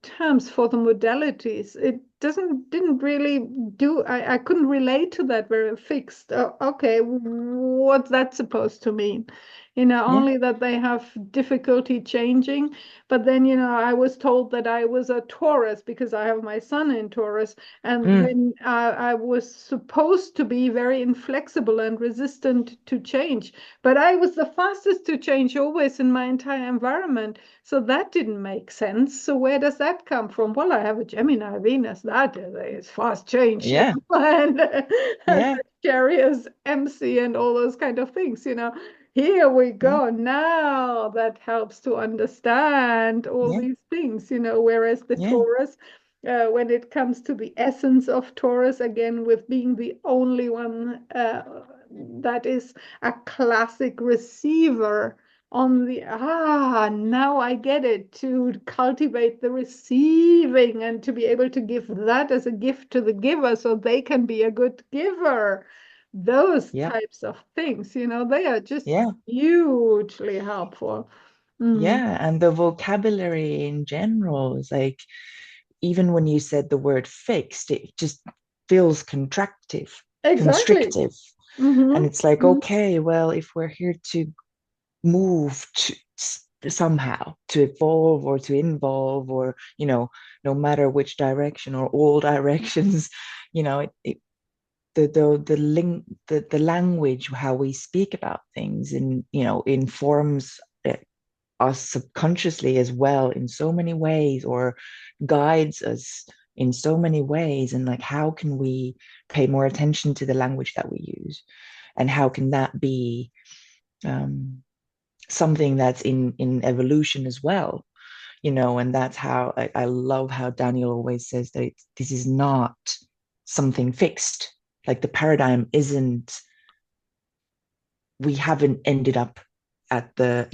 terms for the modalities, it didn't really do. I couldn't relate to that very fixed. Okay, what's that supposed to mean? yeah Only that they have difficulty changing. But then, I was told that I was a Taurus because I have my sun in Taurus, and mm, then I was supposed to be very inflexible and resistant to change. But I was the fastest to change always in my entire environment. So that didn't make sense. So where does that come from? Well, I have a Gemini Venus. That is fast change, yeah and yeah Sagittarius, MC, and all those kind of things. Here we yeah go. Now that helps to understand all yeah these things. Whereas the yeah Taurus, when it comes to the essence of Taurus, again, with being the only one that is a classic receiver on the, now I get it, to cultivate the receiving and to be able to give that as a gift to the giver so they can be a good giver. Those yeah types of things, they are just yeah hugely helpful. Mm. yeah and the vocabulary in general is like even when you said the word fixed, it just feels Exactly. constrictive. And Mm-hmm. it's like, Mm-hmm. okay, well, if we're here to move to somehow to evolve or to involve, or no matter which direction or all directions, the link, the language, how we speak about things, and informs us subconsciously as well in so many ways, or guides us in so many ways. And like, how can we pay more attention to the language that we use, and how can that be um, something that's in evolution as well? And that's how I love how Daniel always says that this is not something fixed. Like, the paradigm isn't, we haven't ended up at the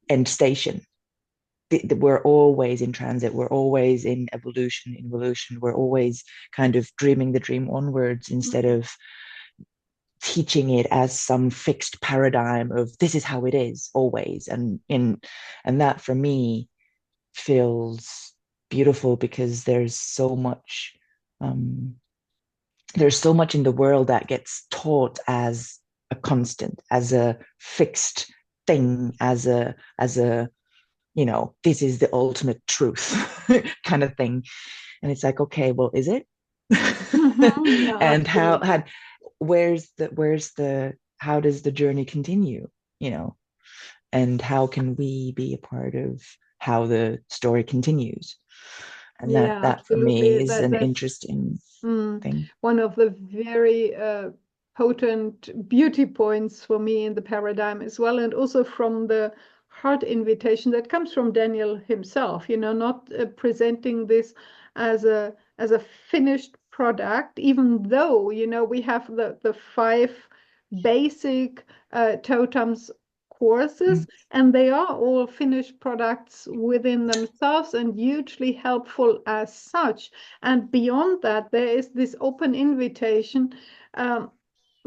end station. We're always in transit, we're always in evolution, we're always kind of dreaming the dream onwards, instead of teaching it as some fixed paradigm of this is how it is always. And that for me feels beautiful, because um, there's so much in the world that gets taught as a constant, as a fixed thing, as a this is the ultimate truth kind of thing. And it's like, okay, well, is it? Mm-hmm. No, And absolutely. where's the how does the journey continue, you know and how can we be a part of how the story continues? And that Yeah, that for me absolutely. is That an that's interesting thing. one of the very potent beauty points for me in the paradigm as well, and also from the heart invitation that comes from Daniel himself. Not presenting this as a finished product, even though we have the five basic totems Mm, courses, and they are all finished products within themselves and hugely helpful as such. And beyond that, there is this open invitation um,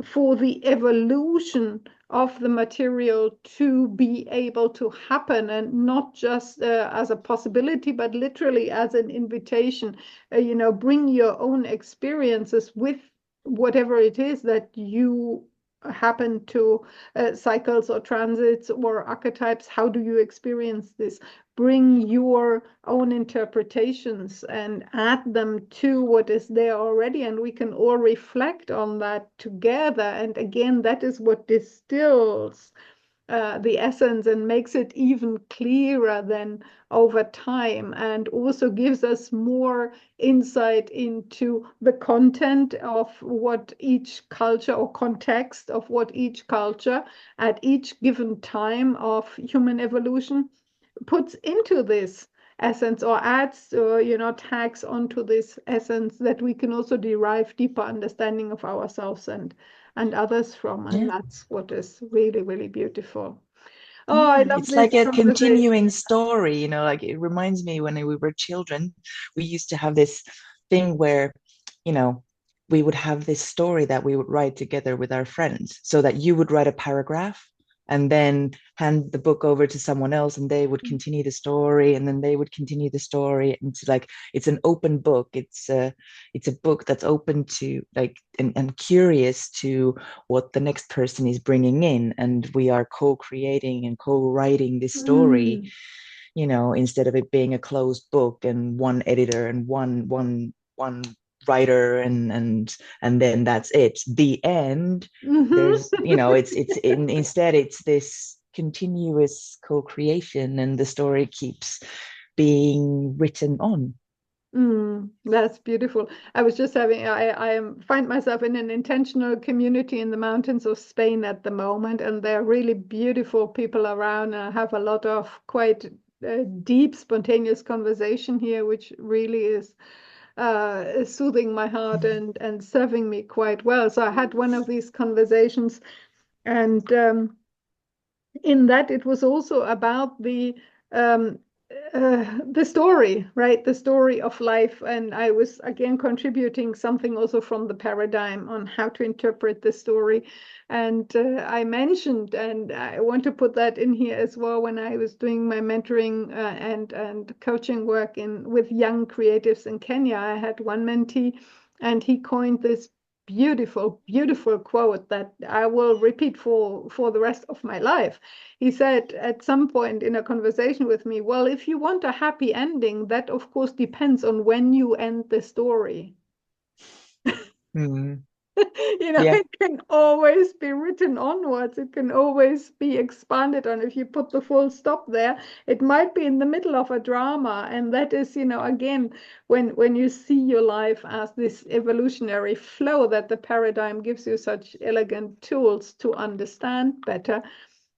for the evolution of the material to be able to happen, and not just as a possibility, but literally as an invitation. Bring your own experiences with whatever it is that you happen to cycles or transits or archetypes. How do you experience this? Bring your own interpretations and add them to what is there already, and we can all reflect on that together. And again, that is what distills the essence and makes it even clearer than over time, and also gives us more insight into the content of what each culture, or context of what each culture at each given time of human evolution puts into this essence, or adds, or tags onto this essence, that we can also derive deeper understanding of ourselves and others from. And yeah. that's what is really, really beautiful. Oh, I Yeah, love it's like this a conversation. continuing story, like it reminds me when we were children, we used to have this thing where, you know, we would have this story that we would write together with our friends, so that you would write a paragraph and then hand the book over to someone else, and they would continue the story, and then they would continue the story. And it's like, it's an open book. It's a book that's open to, like, and curious to what the next person is bringing in, and we are co-creating and co-writing this story, Mm. instead of it being a closed book and one editor and one writer, and then that's it, the end. There's, instead it's this continuous co-creation, and the story keeps being written on. That's beautiful. I was just find myself in an intentional community in the mountains of Spain at the moment, and there are really beautiful people around. And I have a lot of quite deep, spontaneous conversation here, which really is soothing my heart and serving me quite well. So I had one of these conversations, and in that it was also about the um, the story, right? The story of life. And I was again contributing something also from the paradigm on how to interpret the story. And I mentioned, and I want to put that in here as well, when I was doing my mentoring and coaching work in with young creatives in Kenya, I had one mentee, and he coined this beautiful, beautiful quote that I will repeat for the rest of my life. He said at some point in a conversation with me, well, if you want a happy ending, that of course depends on when you end the story. Mm. Yeah. It can always be written onwards. It can always be expanded on. If you put the full stop there, it might be in the middle of a drama. And that is, again, when you see your life as this evolutionary flow that the paradigm gives you such elegant tools to understand better,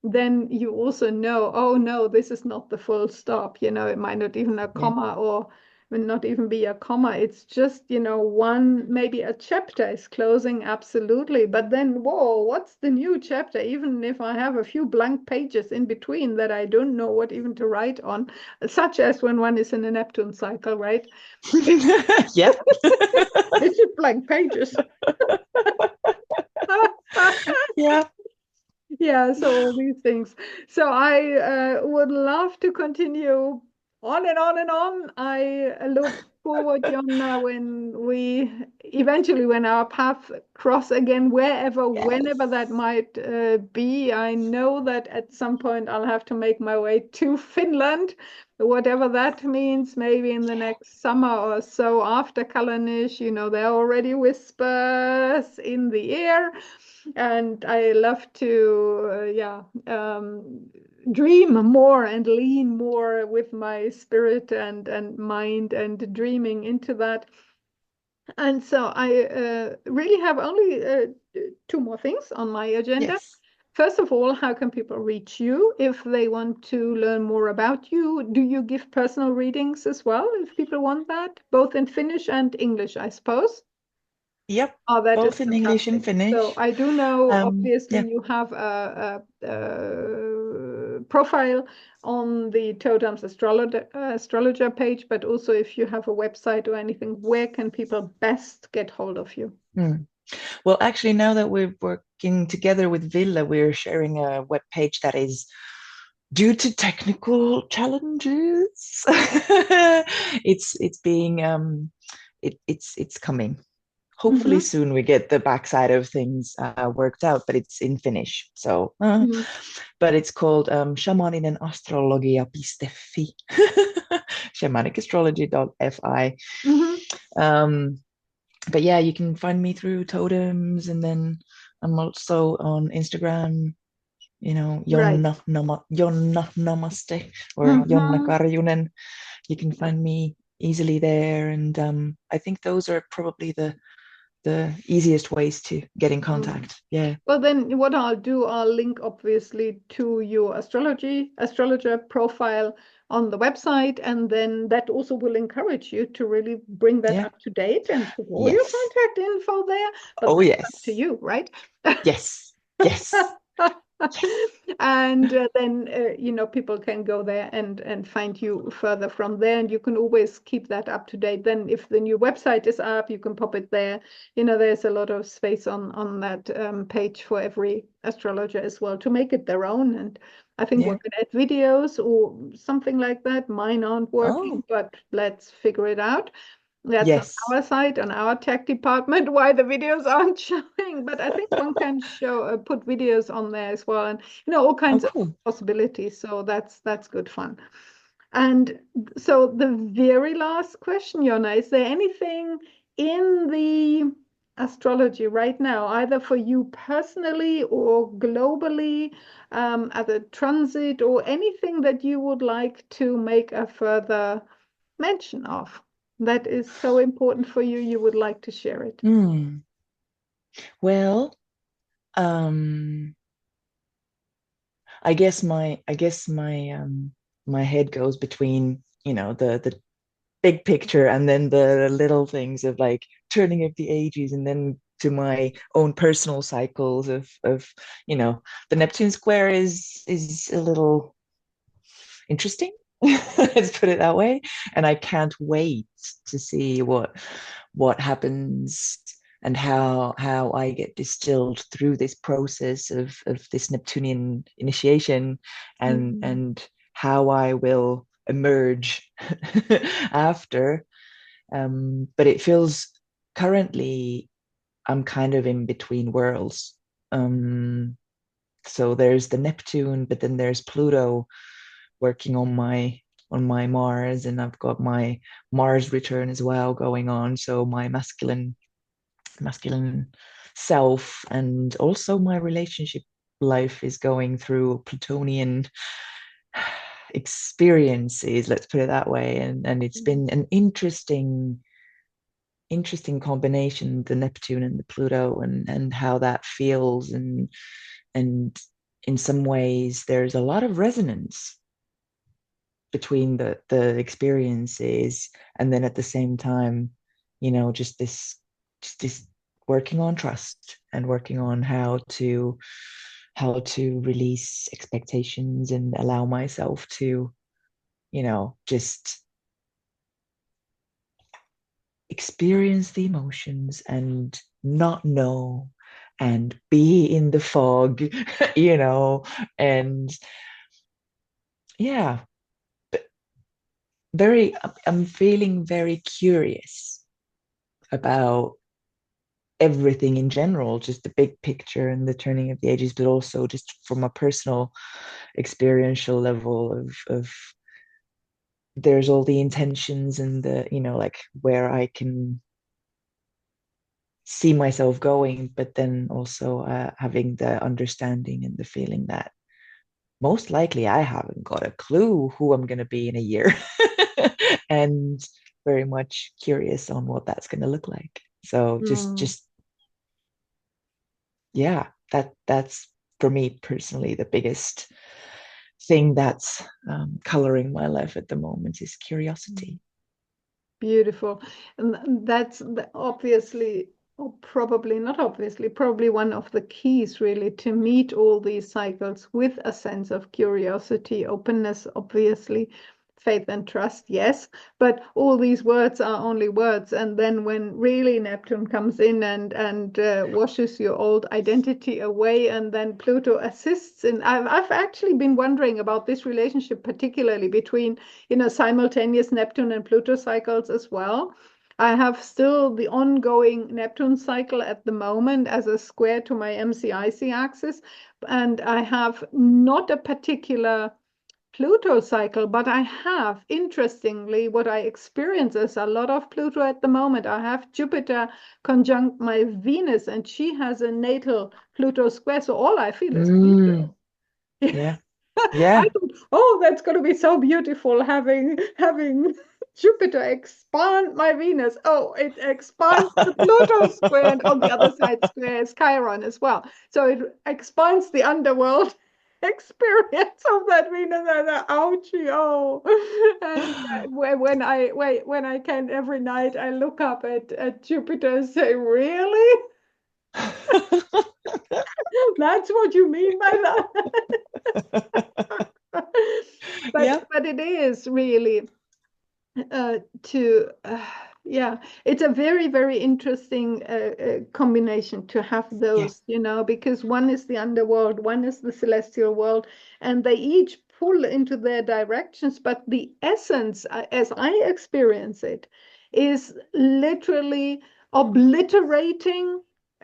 then you also know, oh no, this is not the full stop. It might not even a Yeah. comma or will not even be a comma. It's just, one, maybe a chapter is closing, absolutely. But then, whoa, what's the new chapter? Even if I have a few blank pages in between that I don't know what even to write on, such as when one is in a Neptune cycle, right? Yeah. It's just blank pages. Yeah. Yeah, so all these things. So I would love to continue on and on and on. I look forward, Jonna, when our paths cross again, wherever, whenever Yes. that might be. I know that at some point I'll have to make my way to Finland, whatever that means, maybe in the next summer or so after Kalanish. There are already whispers in the air. And I love to, dream more and lean more with my spirit and mind and dreaming into that. And so I really have only two more things on my agenda. Yes. First of all, how can people reach you if they want to learn more about you? Do you give personal readings as well if people want that, both in Finnish and English, I suppose? Yep. Oh, that is Both in English and fantastic. So Finnish. I do know, obviously, Yeah. you have a profile on the TOTAMS Astrologer page, but also if you have a website or anything, where can people best get hold of you? Hmm. Well, actually, now that we're working together with Villa, we're sharing a web page that is due to technical challenges. It's being it's coming. Hopefully Hmm. soon we get the backside of things worked out, but it's in Finnish. So, Hmm. but it's called shamaninen.astrologia.fi, shamanicastrology.fi. Hmm. Um, but yeah, you can find me through totems, and then I'm also on Instagram, Right. Jonna Namaste or Jonna Hmm. Karjunen. You can find me easily there, and I think those are probably the easiest ways to get in contact. Yeah. Well, then what I'll do, I'll link obviously to your astrologer profile on the website, and then that also will encourage you to really bring that Yeah. up to date and put all your Yes. contact info there. But Oh, that's up to yes. you, right? Yes. Yes. And then people can go there and find you further from there, and you can always keep that up to date. Then if the new website is up, you can pop it there. There's a lot of space on that page for every astrologer as well to make it their own. And I think one Yeah. can add videos or something like that. Mine aren't working, Oh, but let's figure it out. That's on yes. our side, on our tech department, why the videos aren't showing. But I think one can put videos on there as well, and all Oh, kinds of cool. possibilities. So that's good fun. And so the very last question, Jonna, is there anything in the astrology right now, either for you personally or globally, as a transit or anything that you would like to make a further mention of that is so important for you, you would like to share it? Hmm. Well, um, I guess my my head goes between, the big picture and then the little things of like turning up the ages, and then to my own personal cycles of the Neptune square is a little interesting. Let's put it that way. And I can't wait to see what happens and how I get distilled through this process of this Neptunian initiation Mm. and how I will emerge after. But it feels currently I'm kind of in between worlds. Um, so there's the Neptune, but then there's Pluto working on my Mars, and I've got my Mars return as well going on. So my masculine self and also my relationship life is going through Plutonian experiences, let's put it that way. And it's been an interesting combination, the Neptune and the Pluto, and how that feels, and in some ways there's a lot of resonance between the experiences, and then at the same time, just this working on trust and working on how to release expectations and allow myself to, just experience the emotions and not know and be in the fog, you know, and yeah, very, I'm feeling very curious about everything in general, just the big picture and the turning of the ages, but also just from a personal experiential level of there's all the intentions and the, like where I can see myself going, but then also having the understanding and the feeling that most likely I haven't got a clue who I'm going to be in a year. And very much curious on what that's going to look like. So Mm. just yeah, that's for me personally the biggest thing that's coloring my life at the moment is curiosity. Beautiful. And that's obviously, or probably not obviously, probably one of the keys really to meet all these cycles with a sense of curiosity, openness, obviously, faith and trust, yes. But all these words are only words. And then when really Neptune comes in and washes your old identity away, and then Pluto assists. And I've actually been wondering about this relationship, particularly between simultaneous Neptune and Pluto cycles as well. I have still the ongoing Neptune cycle at the moment as a square to my MCIC axis, and I have not a particular Pluto cycle, but I have, interestingly, what I experience is a lot of Pluto at the moment. I have Jupiter conjunct my Venus, and she has a natal Pluto square, so all I feel is Mm, Pluto. yeah, I yeah. thought, oh, that's going to be so beautiful having Jupiter expand my Venus. Oh, it expands the Pluto square, and on the other side square is Chiron as well. So it expands the underworld experience of that Venus. And ouchie, oh, and when I can every night, I look up at Jupiter and say, really? That's what you mean by that? Yeah, But it is really to yeah, it's a very very interesting combination to have yeah, those, because one is the underworld, one is the celestial world, and they each pull into their directions, but the essence, as I experience it, is literally obliterating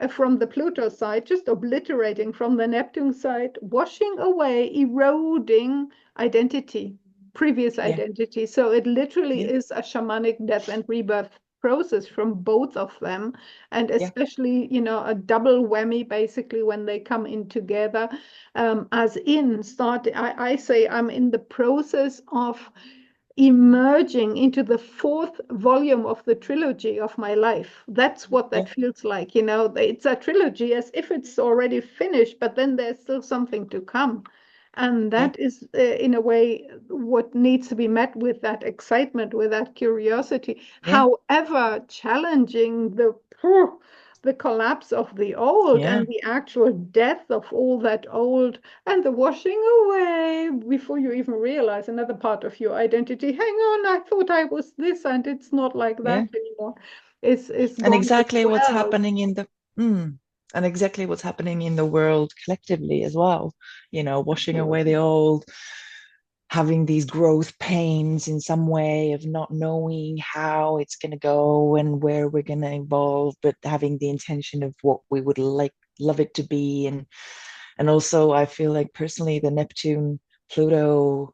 from the Pluto side, just obliterating from the Neptune side, washing away, eroding identity, previous yeah, identity. So it literally yeah, is a shamanic death and rebirth process from both of them. And yeah, especially, a double whammy basically when they come in together. As in start, I say I'm in the process of emerging into the fourth volume of the trilogy of my life. That's what yeah, that feels like. It's a trilogy as if it's already finished, but then there's still something to come. And yeah, that is, in a way, what needs to be met with that excitement, with that curiosity. yeah, However challenging the collapse of the old Yeah, and the actual death of all that old and the washing away before you even realize another part of your identity. Hang on, I thought I was this and it's not like yeah. that anymore. It's And gone as exactly what's well. happening in the and exactly what's happening in the world collectively as well. Washing away the Absolutely. old, having these growth pains in some way of not knowing how it's going to go and where we're going to evolve, but having the intention of what we would love it to be. And also I feel like personally the Neptune, Pluto,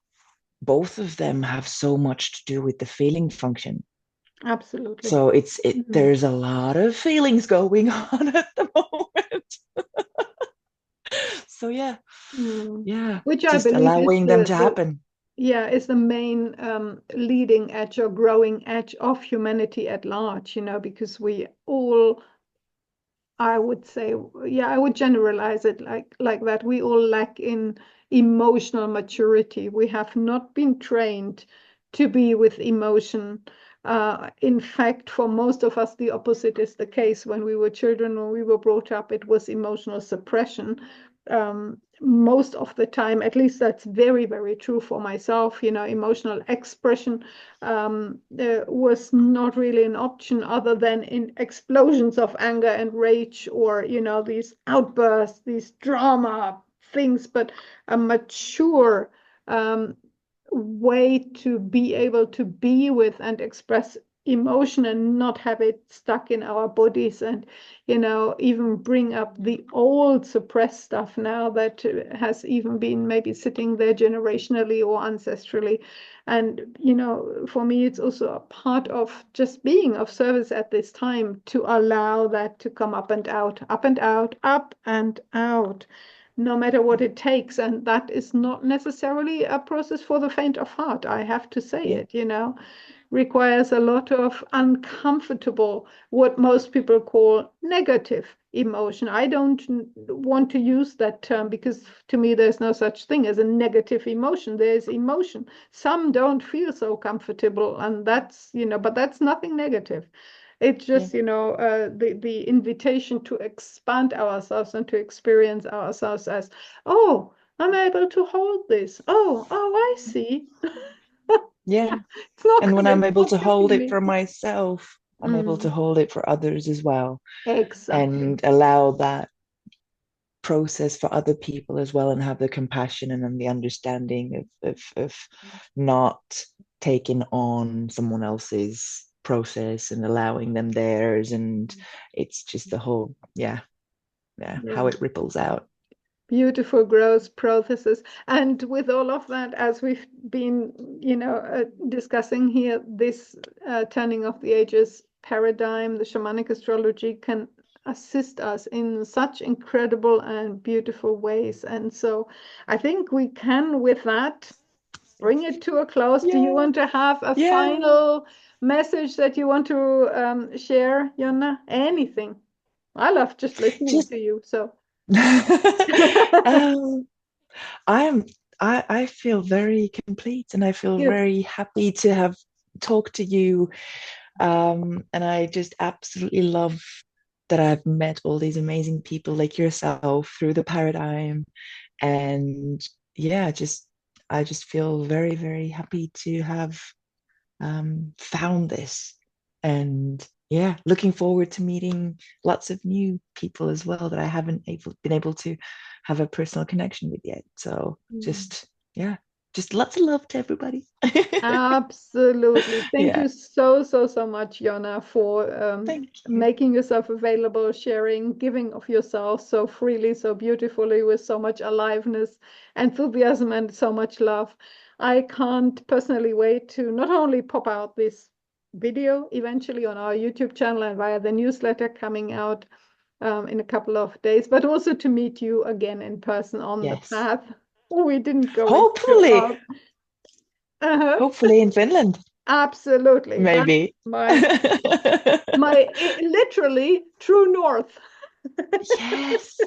both of them have so much to do with the feeling function. Absolutely. So Mhm. there's a lot of feelings going on at the moment. So yeah, Mm. yeah, Which I just believe is allowing them to happen. yeah, is the main leading edge or growing edge of humanity at large, because we all, I would say, yeah, I would generalize it like that. We all lack in emotional maturity. We have not been trained to be with emotion. In fact, for most of us, the opposite is the case. When we were children, when we were brought up, it was emotional suppression. Most of the time, at least that's very, very true for myself, emotional expression was not really an option other than in explosions of anger and rage or, these outbursts, these drama things, but a mature way to be able to be with and express emotion and not have it stuck in our bodies and even bring up the old suppressed stuff now that has even been maybe sitting there generationally or ancestrally. And for me it's also a part of just being of service at this time to allow that to come up and out, up and out, up and out, no matter what it takes. And that is not necessarily a process for the faint of heart, I have to say Yeah, it, requires a lot of uncomfortable, what most people call negative emotion. I don't want to use that term because to me there's no such thing as a negative emotion. There's emotion. Some don't feel so comfortable, and but that's nothing negative. It's yeah, just, the invitation to expand ourselves and to experience ourselves as, oh, I'm able to hold this. Oh, I see. yeah. It's not, And when I'm it's able not to hold killing it me. for myself, I'm able to Mm, hold it for others as well exactly. and allow that process for other people as well and have the compassion and then the understanding of not taking on someone else's process and allowing them theirs. And it's just the whole, yeah, how Yeah. it ripples out. Beautiful growth processes. And with all of that, as we've been, discussing here, this turning of the ages paradigm, the shamanic astrology can assist us in such incredible and beautiful ways. And so I think we can, with that, bring it to a close. Do you Yeah, want to have a yeah. final message that you want to share, Jonna? Anything. I love just listening Just to you. So um I'm I feel very complete and I feel good. very happy to have talked to you. And I just absolutely love that I've met all these amazing people like yourself through the paradigm. And yeah, I just feel very, very happy to have found this. And yeah, looking forward to meeting lots of new people as well that I haven't been able to have a personal connection with yet. So Mm. just yeah, just lots of love to everybody. Absolutely. Thank Yeah, you so, so, so much, Jonna, for thank you. making yourself available, sharing, giving of yourself so freely, so beautifully, with so much aliveness, enthusiasm, and so much love. I can't personally wait to not only pop out this video eventually on our YouTube channel and via the newsletter coming out in a couple of days, but also to meet you again in person on the Yes. path. We didn't go it too Hopefully, hard. Uh-huh. hopefully in Finland, Absolutely. That's maybe. literally true north. Yes.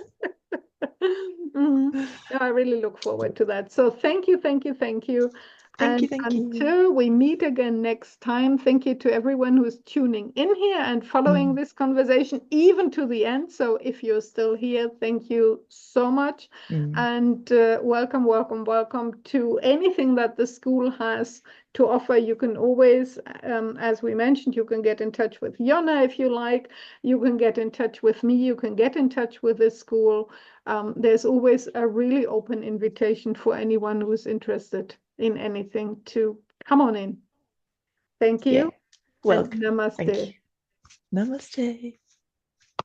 Mhm. I really look forward to that. So thank you, thank you, thank you. Thank you, And thank you. until we meet again next time, thank you to everyone who's tuning in here and following this conversation, even to the end. So if you're still here, thank you so much. And welcome, welcome, welcome to anything that the school has to offer. You can always, as we mentioned, you can get in touch with Jonna if you like. You can get in touch with me. You can get in touch with the school. There's always a really open invitation for anyone who's interested in anything to come on in. Thank you. Yeah. Well, And namaste. thank you. Namaste.